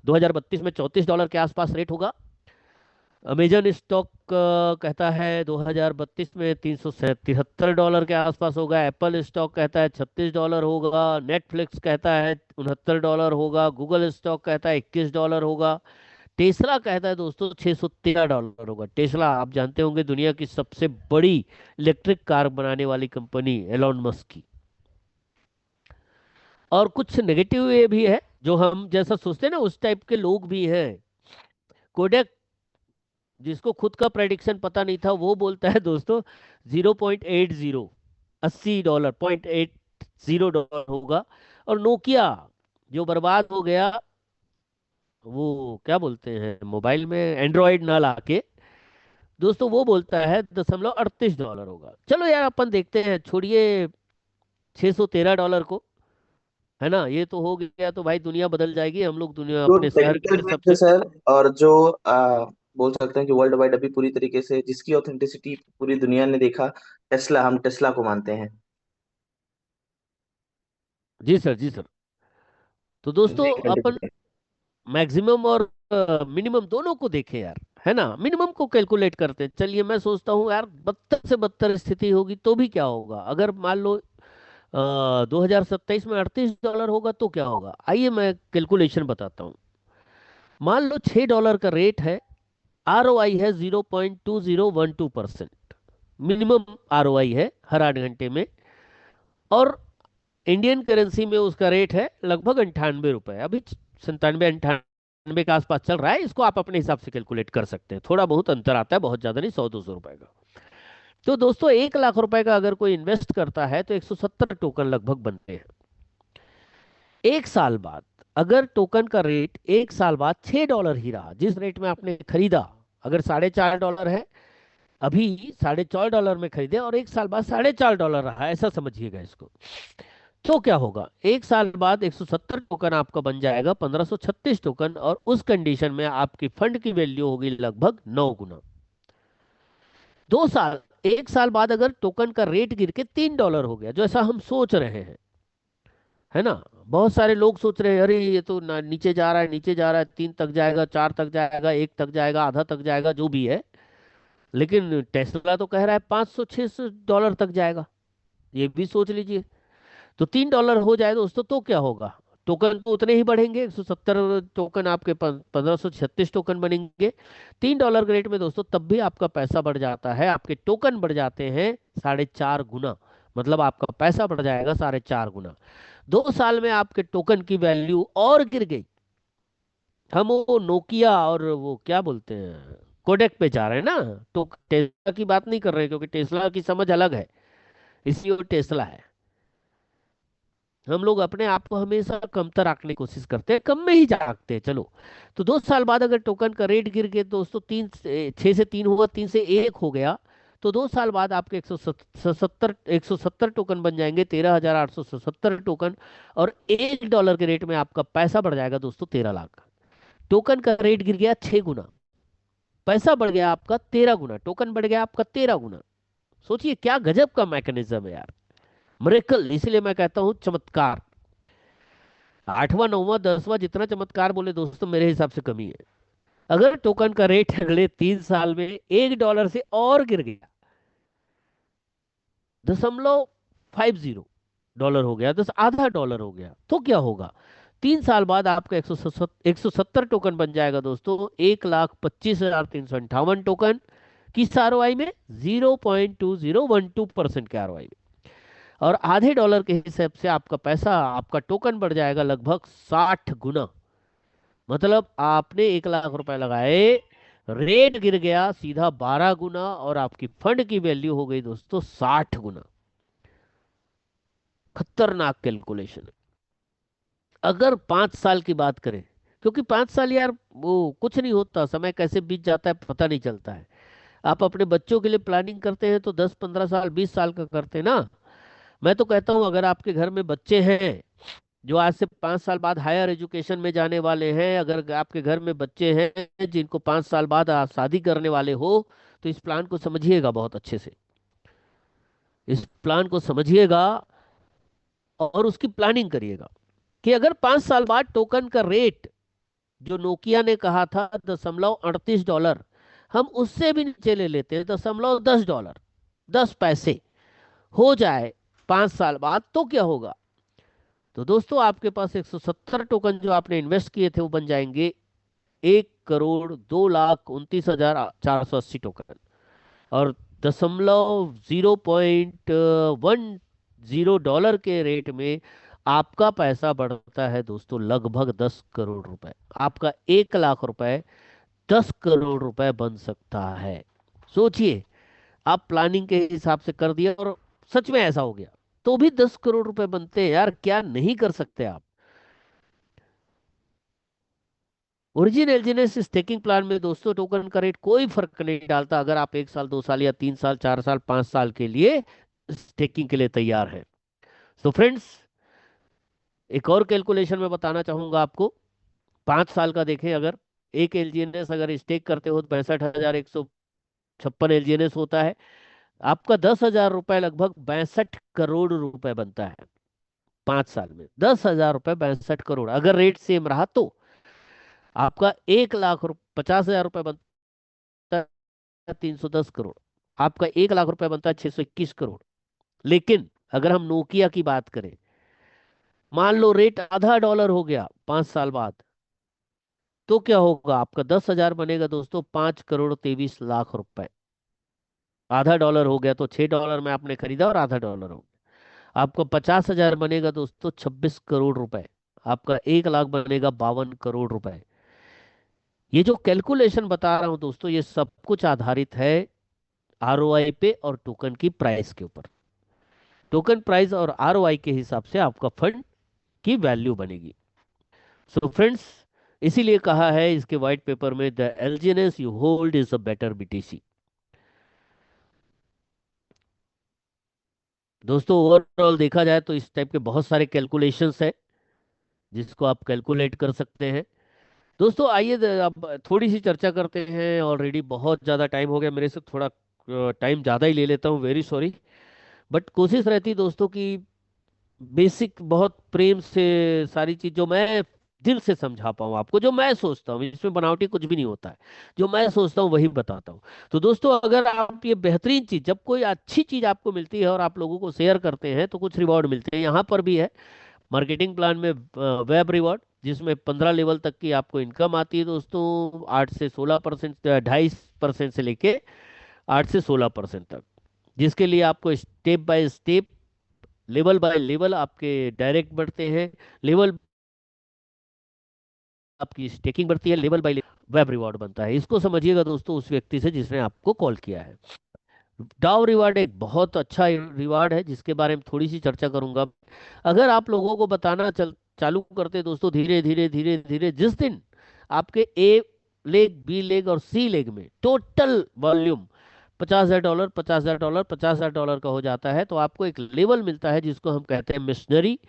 2032 में $34 के आसपास रेट होगा। अमेजन स्टॉक कहता है 2032 में $373 के आसपास होगा। एप्पल स्टॉक कहता है $36 होगा। नेटफ्लिक्स कहता है $69 होगा। गूगल स्टॉक कहता है $21 होगा। टेस्ला कहता है दोस्तों $613 होगा। टेस्ला आप जानते होंगे दुनिया की सबसे बड़ी इलेक्ट्रिक कार बनाने वाली कंपनी एलोन मस्क की। और कुछ नेगेटिव ये भी है, जो हम जैसा सोचते हैं ना उस टाइप के लोग भी हैं। कोडेक, जिसको खुद का प्रेडिक्शन पता नहीं था, वो बोलता है दोस्तों 0.80, $80, $0.80 होगा। और नोकिया, जो बर्बाद हो गया, वो क्या बोलते हैं मोबाइल में एंड्रॉयड ना लाके, दोस्तों वो बोलता है $0.38 होगा। चलो यार अपन देखते हैं, छोड़िए $613 को, है ना। ये तो हो गया तो भाई दुनिया बदल जाएगी, हम लोग दुनिया जो अपने शहर के टेक्निकल लिए बिट है सबसे। सर, और जो बोल सकते हैं कि वर्ल्ड वाइड अभी पूरी तरीके से जिसकी ऑथेंटिसिटी पूरी दुनिया ने देखा, टेस्ला, हम टेस्ला को मानते हैं। जी सर, जी सर। तो दोस्तों जी अपन कंटिन्यू। मैक्सिमम और मिनिमम दोनों को देखें यार, है ना। मिनिमम को कैलकुलेट करते हैं। चलिए मैं सोचता हूँ यार, बदतर से बदतर स्थिति होगी तो भी क्या होगा, अगर मान लो 2027 में $38 होगा तो क्या होगा। आइए मैं कैलकुलेशन बताता हूँ। मान लो $6 का रेट है, ROI है 0.2012%, मिनिमम ROI है हर 8 घंटे में। और इंडियन करेंसी में उसका रेट है लगभग ₹98। अभी 97 98 के आसपास चल रहा है। इसको आप अपने हिसाब से कैलकुलेट कर सकते हैं, थोड़ा बहुत अंतर आता है, बहुत ज्यादा नहीं, 100 200 रुपए का। तो दोस्तों 1 लाख रुपए का अगर कोई इन्वेस्ट करता है तो 170 टोकन लगभग बनते हैं। एक साल बाद अगर टोकन का रेट 1 साल बाद $6 ही रहा, जिस रेट में आपने खरीदा, अगर $4.5 है, अभी $4.5 में खरीदे और 1 साल बाद $4.5 रहा, ऐसा समझिएगा इसको। तो क्या होगा, 1 साल बाद 170 टोकन आपका बन जाएगा 1536 टोकन, और उस कंडीशन में आपकी फंड की वैल्यू होगी लगभग 9 गुना। 2 साल, 1 साल बाद अगर टोकन का रेट गिर के $3 हो गया, जो ऐसा हम सोच रहे हैं, है ना। बहुत सारे लोग सोच रहे हैं अरे ये तो नीचे जा रहा है, नीचे जा रहा है, 3 तक जाएगा, 4 तक जाएगा, 1 तक जाएगा, आधा तक जाएगा, जो भी है। लेकिन टेस्ला तो कह रहा है 500 600 डॉलर तक जाएगा, ये भी सोच लीजिए। तो $3 हो जाए दोस्तों तो क्या होगा, टोकन तो उतने ही बढ़ेंगे, 170 टोकन आपके 1536 टोकन बनेंगे। $3 के रेट में दोस्तों तब भी आपका पैसा बढ़ जाता है, आपके टोकन बढ़ जाते हैं 4.5 गुना। मतलब आपका पैसा बढ़ जाएगा 4.5 गुना। 2 साल में आपके टोकन की वैल्यू और गिर गई। हम वो नोकिया और वो क्या बोलते हैं कोडेक पे जा रहे हैं ना, तो टेस्ला की बात नहीं कर रहे हैं, क्योंकि टेस्ला की समझ अलग है, इसलिए वो टेस्ला है। हम लोग अपने आप को हमेशा कमतर आंकने की कोशिश करते हैं, कम में ही झांकते हैं। चलो, तो 2 साल बाद अगर टोकन का रेट गिर के दोस्तों 6 से 3 हुआ, 3 से 1 हो गया, तो 2 साल बाद आपके 170 टोकन बन जाएंगे 13,877 टोकन। और $1 के रेट में आपका पैसा बढ़ जाएगा दोस्तों 13 लाख। टोकन का रेट गिर गया 6 गुना, पैसा बढ़ गया आपका 13 गुना, टोकन बढ़ गया आपका 13 गुना। सोचिए क्या गजब का मैकेनिज्म है यार, मिरेकल। इसलिए मैं कहता हूं चमत्कार। आठवां नौवां 10वां जितना चमत्कार बोले दोस्तों, मेरे हिसाब से कमी है। अगर टोकन का रेट अगले 3 साल में $1 से और गिर गया, 0.50 डॉलर हो गया, दस आधा डॉलर हो गया, तो क्या होगा। 3 साल बाद आपका 170 टोकन बन जाएगा दोस्तों 1,25,358 टोकन। किस ROI में, 0.2012% के ROI में। और आधे डॉलर के हिसाब से आपका पैसा, आपका टोकन बढ़ जाएगा लगभग 60 गुना। मतलब आपने 1 लाख रुपए लगाए, रेट गिर गया सीधा 12 गुना, और आपकी फंड की वैल्यू हो गई दोस्तों 60 गुना। खतरनाक कैलकुलेशन है। अगर 5 साल की बात करें, क्योंकि 5 साल यार वो कुछ नहीं होता, समय कैसे बीत जाता है पता नहीं चलता है। आप अपने बच्चों के लिए प्लानिंग करते हैं तो 10 15 साल 20 साल का करते हैं ना। मैं तो कहता हूँ अगर आपके घर में बच्चे हैं जो आज से 5 साल बाद हायर एजुकेशन में जाने वाले हैं, अगर आपके घर में बच्चे हैं जिनको 5 साल बाद आप शादी करने वाले हो, तो इस प्लान को समझिएगा बहुत अच्छे से, इस प्लान को समझिएगा और उसकी प्लानिंग करिएगा कि अगर 5 साल बाद टोकन का रेट, जो नोकिया ने कहा था $0.38, हम उससे भी नीचे ले लेते हैं, $0.10, 10 पैसे हो जाए 5 साल बाद, तो क्या होगा। तो दोस्तों आपके पास 170 टोकन जो आपने इन्वेस्ट किए थे वो बन जाएंगे 1,02,29,480 टोकन, और 0.10 के रेट में आपका पैसा बढ़ता है दोस्तों लगभग 10 करोड़ रुपए। आपका 1 लाख रुपए 10 करोड़ रुपए बन सकता है। सोचिए, आप प्लानिंग के हिसाब से कर दिया और सच में ऐसा हो गया, तो भी 10 करोड़ रुपए बनते हैं यार, क्या नहीं कर सकते आप। ओरिजिन एलजीनेस स्टेकिंग प्लान में दोस्तों टोकन का रेट कोई फर्क नहीं डालता, अगर आप 1 साल 2 साल या 3 साल 4 साल 5 साल के लिए स्टेकिंग के लिए तैयार हैं। तो फ्रेंड्स, एक और कैलकुलेशन मैं बताना चाहूंगा आपको। 5 साल का देखें, अगर एक एलजीएनएस अगर स्टेक करते हो तो 62,156 एलजीएनएस होता है। आपका 10,000 रुपए लगभग 62 करोड़ रुपए बनता है 5 साल में। 10,000 रुपए 62 करोड़, अगर रेट सेम रहा तो आपका 1,50,000 रुपए बनता है 310 करोड़। आपका 1 लाख रुपए बनता है 621 करोड़। लेकिन अगर हम नोकिया की बात करें, मान लो रेट आधा डॉलर हो गया 5 साल बाद, तो क्या होगा? आपका 10,000 बनेगा दोस्तों 5,23,00,000 रुपए। आधा डॉलर हो गया तो 6 डॉलर में आपने खरीदा और आधा डॉलर हो गया। आपको 50,000 बनेगा दोस्तों 26 करोड़ रुपए। आपका 1 लाख बनेगा 52 करोड़ रुपए। ये जो कैलकुलेशन बता रहा हूं दोस्तों, ये सब कुछ आधारित है आरओआई पे और टोकन की प्राइस के ऊपर। टोकन प्राइस और आरओआई के हिसाब से आपका फंड की वैल्यू बनेगी। सो फ्रेंड्स, इसीलिए कहा है इसके व्हाइट पेपर में, the एलजीएनएस you hold is a better BTC. दोस्तों, ओवरऑल देखा जाए तो इस टाइप के बहुत सारे कैलकुलेशंस है जिसको आप कैलकुलेट कर सकते हैं। दोस्तों आइए अब थोड़ी सी चर्चा करते हैं। ऑलरेडी बहुत ज़्यादा टाइम हो गया, मेरे से थोड़ा टाइम ज़्यादा ही ले लेता हूँ, वेरी सॉरी। बट कोशिश रहती दोस्तों की बेसिक बहुत प्रेम से सारी चीज जो मैं दिल से समझा पाऊँ आपको, जो मैं सोचता हूँ, इसमें बनावटी कुछ भी नहीं होता है, जो मैं सोचता हूँ वही बताता हूँ। तो दोस्तों, अगर आप ये बेहतरीन चीज, जब कोई अच्छी चीज आपको मिलती है और आप लोगों को शेयर करते हैं तो कुछ रिवॉर्ड मिलते हैं। यहाँ पर भी है मार्केटिंग प्लान में वेब रिवॉर्ड, जिसमें 15 लेवल तक की आपको इनकम आती है दोस्तों, 8 से 16%, 2.5% से लेके 8 से 16% तक, जिसके लिए आपको step by step, level by level आपके डायरेक्ट बढ़ते हैं, लेवल आपकी स्टेकिंग बढ़ती है, level by level web reward बनता है। इसको समझिएगा दोस्तों उस व्यक्ति से जिसने आपको कॉल किया है। डाउ रिवार्ड एक बहुत अच्छा रिवार्ड है जिसके बारे में थोड़ी सी चर्चा करूंगा। अगर आप लोगों को बताना चालू करते दोस्तों, धीरे धीरे धीरे धीरे, जिस दिन आपके ए लेग, बी लेग और सी लेग में total volume 50,000 dollar, 50,000 dollar, 50,000 dollar का हो जाता है, तो आपको एक लेवल मिलता है जिसको हम कहते हैं मिशनरी।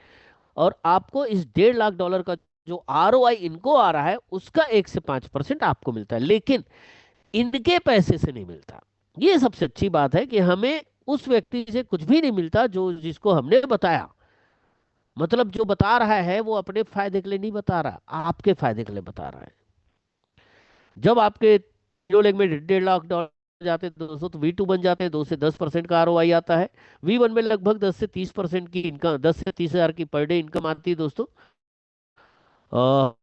और आपको इस 1.5 लाख डॉलर का जो आरओआई इनको आ रहा है उसका 1 से 5% आपको मिलता है, लेकिन इनके पैसे से नहीं मिलता। ये सबसे अच्छी बात है कि हमें उस व्यक्ति से कुछ भी नहीं मिलता जो जिसको हमने बताया। मतलब जो बता रहा है वो अपने फायदे के लिए नहीं बता रहा, आपके फायदे के लिए बता रहा है। जब आपके तीनों लेग में 1.5 लाख डॉलर जाते हैं दोस्तों, तो वी टू बन जाते हैं, 2 से 10% का आरओआई आता है। वी1 में लगभग 10 से 30% की इनकम, 10 से 30 हजार की पर डे इनकम आती है दोस्तों। अ,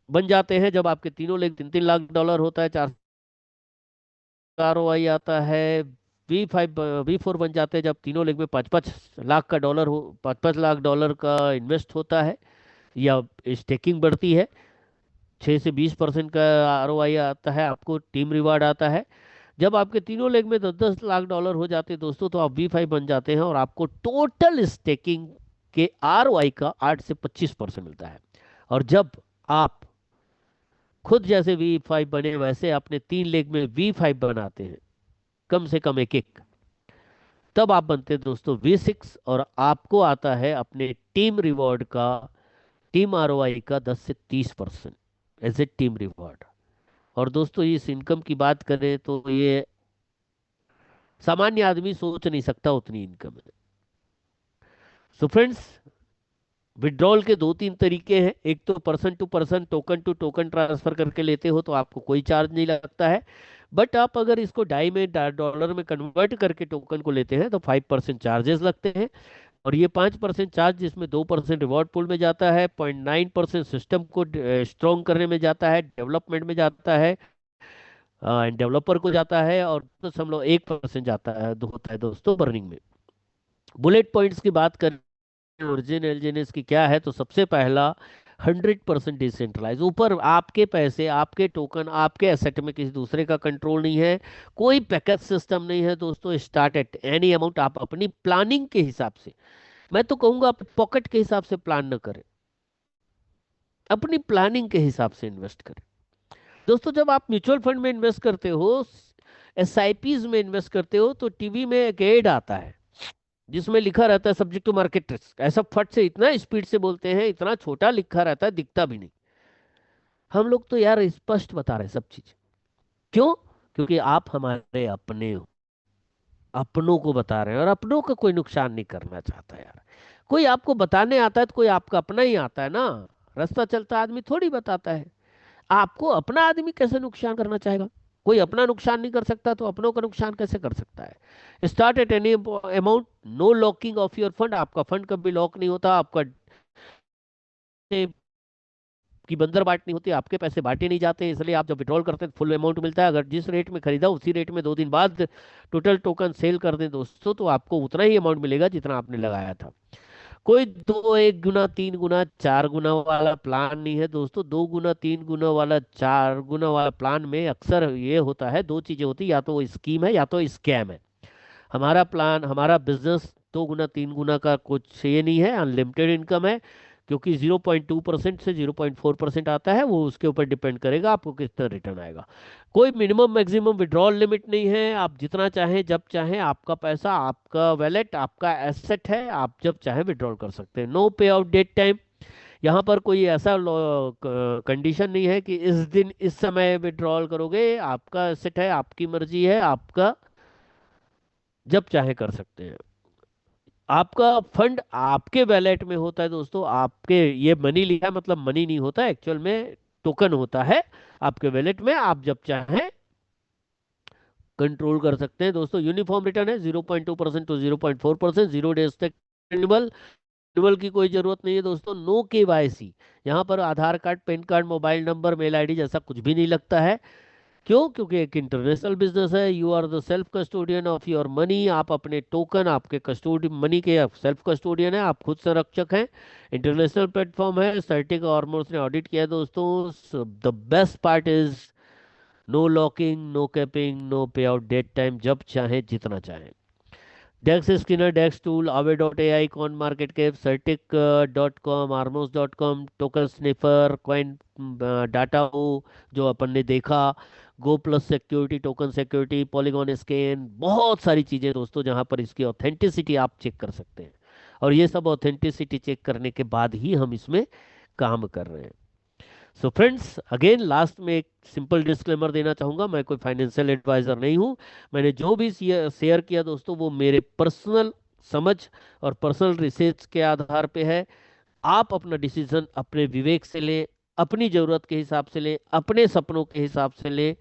बन जाते हैं जब आपके तीनों लेग 3-3 लाख डॉलर होता है, 4 का आरओआई आता है। वी5 वी4 बन जाते हैं जब तीनों लेग में 5-5 लाख का डॉलर हो, 5-5 लाख डॉलर का इन्वेस्ट होता है या स्टेकिंग बढ़ती है। 6 से 20% का आरओआई आता है, आपको टीम रिवार्ड आता है। जब आपके तीनों लेग में 10-10 लाख डॉलर हो जाते हैं दोस्तों, तो आप वी5 बन जाते हैं और आपको टोटल स्टेकिंग के आरओआई का 8 से 25% मिलता है। और जब आप खुद जैसे वी5 बने वैसे अपने 3 लेग में वी5 बनाते हैं, कम से कम एक एक, तब आप बनते हैं दोस्तों वी6, और आपको आता है अपने टीम रिवॉर्ड का, टीम आरओआई का 10 से 30% एज ए टीम रिवॉर्ड। और दोस्तों, इस इनकम की बात करें तो ये सामान्य आदमी सोच नहीं सकता उतनी इनकम है। सो फ्रेंड्स, विड्रॉल के 2-3 तरीके हैं। एक तो person to person, token to token transfer करके लेते हो तो आपको कोई चार्ज नहीं लगता है। बट आप अगर इसको डाई में, डॉलर में कन्वर्ट करके टोकन को लेते हैं तो 5% चार्जेस लगते हैं। और ये 5% चार्ज जिसमें 2% रिवॉर्ड पूल में जाता है, 0.9% सिस्टम को स्ट्रॉन्ग करने में जाता है, डेवलपमेंट में जाता है, डेवलपर को जाता है, और 1% जाता है होता है दोस्तों बर्निंग में। बुलेट पॉइंट्स की बात करें ओरिजिन एलजीएनएस की क्या है, तो सबसे पहला 100% डिसेंट्रलाइज, ऊपर आपके पैसे, आपके टोकन, आपके एसेट में किसी दूसरे का कंट्रोल नहीं है, कोई पैकेज सिस्टम नहीं है दोस्तों। स्टार्ट एट एनी अमाउंट, आप अपनी प्लानिंग के हिसाब से, मैं तो कहूंगा आप पॉकेट के हिसाब से प्लान न करें, अपनी प्लानिंग के हिसाब से इन्वेस्ट करें दोस्तों। जब आप म्यूचुअल फंड में इन्वेस्ट करते हो, एसआईपीज में इन्वेस्ट करते हो, तो टीवी में एक एड आता है जिसमें लिखा रहता है सब्जेक्ट टू मार्केट रिस्क। ऐसा फट से इतना स्पीड से बोलते हैं, इतना छोटा लिखा रहता है, दिखता भी नहीं। हम लोग तो यार स्पष्ट बता रहे हैं सब चीज। क्यों? क्योंकि आप हमारे अपने हो, अपनों को बता रहे हैं, और अपनों का कोई नुकसान नहीं करना चाहता यार। कोई आपको बताने आता है तो कोई आपका अपना ही आता है ना, रास्ता चलता आदमी थोड़ी बताता है। आपको अपना आदमी कैसे नुकसान करना चाहेगा? कोई अपना नुकसान नहीं कर सकता तो अपनों का नुकसान कैसे कर सकता है? Start at any amount, no locking of your fund, आपका फंड कभी लॉक नहीं होता, आपका की बंदर बाट नहीं होती, आपके पैसे बांटे नहीं जाते, इसलिए आप जब विड्रॉल करते हैं फुल अमाउंट मिलता है। अगर जिस रेट में खरीदा उसी रेट में 2 दिन बाद टोटल टोकन सेल कर दें दोस्तों, तो आपको उतना ही अमाउंट मिलेगा जितना आपने लगाया था। कोई 1 गुना 3 गुना 4 गुना वाला प्लान नहीं है दोस्तों। 2 गुना 3 गुना वाला 4 गुना वाला प्लान में अक्सर ये होता है, दो चीजें होती है, या तो वो स्कीम है या तो स्कैम है। हमारा प्लान, हमारा बिजनेस 2 गुना 3 गुना का कुछ ये नहीं है, अनलिमिटेड इनकम है। क्योंकि 0.2% से 0.4% आता है, वो उसके ऊपर डिपेंड करेगा आपको कितना रिटर्न आएगा। कोई मिनिमम मैक्सिमम विड्रॉल लिमिट नहीं है, आप जितना चाहें जब चाहें, आपका पैसा, आपका वैलेट, आपका एसेट है, आप जब चाहें विड्रॉल कर सकते हैं। No pay out date time, यहाँ पर कोई ऐसा कंडीशन नहीं है कि इस दिन इस समय विड्रॉल करोगे, आपका एसेट है, आपकी मर्जी है, आपका जब चाहे कर सकते हैं। आपका फंड आपके वैलेट में होता है दोस्तों, आपके, ये मनी लिखा है मतलब मनी नहीं होता, एक्चुअल में टोकन होता है आपके वैलेट में, आप जब चाहें कंट्रोल कर सकते हैं दोस्तों। यूनिफॉर्म रिटर्न है 0.2% टू 0.4%, 0 डेज तक रिन्यूअल। रिन्यूअल की कोई जरूरत नहीं है दोस्तों। नो केवाईसी, यहाँ पर Aadhaar card, PAN card, mobile number, mail ID जैसा कुछ भी नहीं लगता है। क्यों? क्योंकि एक इंटरनेशनल बिजनेस है। You are the self custodian of your money, आप अपने टोकन, आपके कस्टोडी मनी के सेल्फ कस्टोडियन है, आप खुद संरक्षक हैं। इंटरनेशनल प्लेटफॉर्म है, सर्टिक ऑर्मोस ने ऑडिट किया है दोस्तों। The best part is no locking, no capping, no pay out date time, जब चाहें जितना चाहें। DEX Screener, DEX Tool, Ave dot A I, Coin Market Cap, Certik .com, आर्मोस.com, टोकन स्निफर, कॉइन डाटा हो जो अपन ने देखा, Go Plus security, token security, Polygon Scan, बहुत सारी चीजें दोस्तों जहां पर इसकी ऑथेंटिसिटी आप चेक कर सकते हैं। और ये सब ऑथेंटिसिटी चेक करने के बाद ही हम इसमें काम कर रहे हैं। सो फ्रेंड्स, अगेन लास्ट में एक सिंपल डिस्क्लेमर देना चाहूंगा, मैं कोई फाइनेंशियल एडवाइजर नहीं हूं। मैंने जो भी शेयर किया दोस्तों, वो मेरे पर्सनल समझ और पर्सनल रिसर्च के आधार पे है। आप अपना डिसीजन अपने विवेक से लें, अपनी जरूरत के हिसाब से लें, अपने सपनों के हिसाब से लें,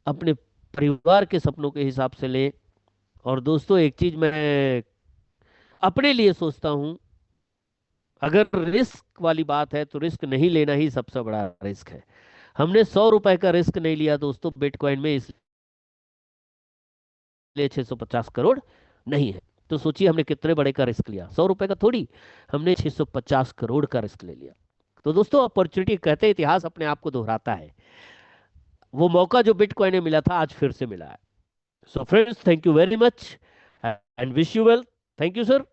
अपने परिवार के सपनों के हिसाब से लें। और दोस्तों एक चीज मैं अपने लिए सोचता हूं, अगर रिस्क वाली बात है तो रिस्क नहीं लेना ही सबसे बड़ा रिस्क है। हमने 100 रुपए का रिस्क नहीं लिया दोस्तों बिटकॉइन में, इसलिए 650 करोड़ नहीं है। तो सोचिए हमने कितने बड़े का रिस्क लिया, 100 रुपए का थोड़ी, हमने 650 करोड़ का रिस्क ले लिया। तो दोस्तों अपॉर्चुनिटी, कहते हैं इतिहास अपने आप को दोहराता है। वो मौका जो बिटकॉइन में मिला था आज फिर से मिला है। So friends, thank you very much and wish you well. Thank you sir.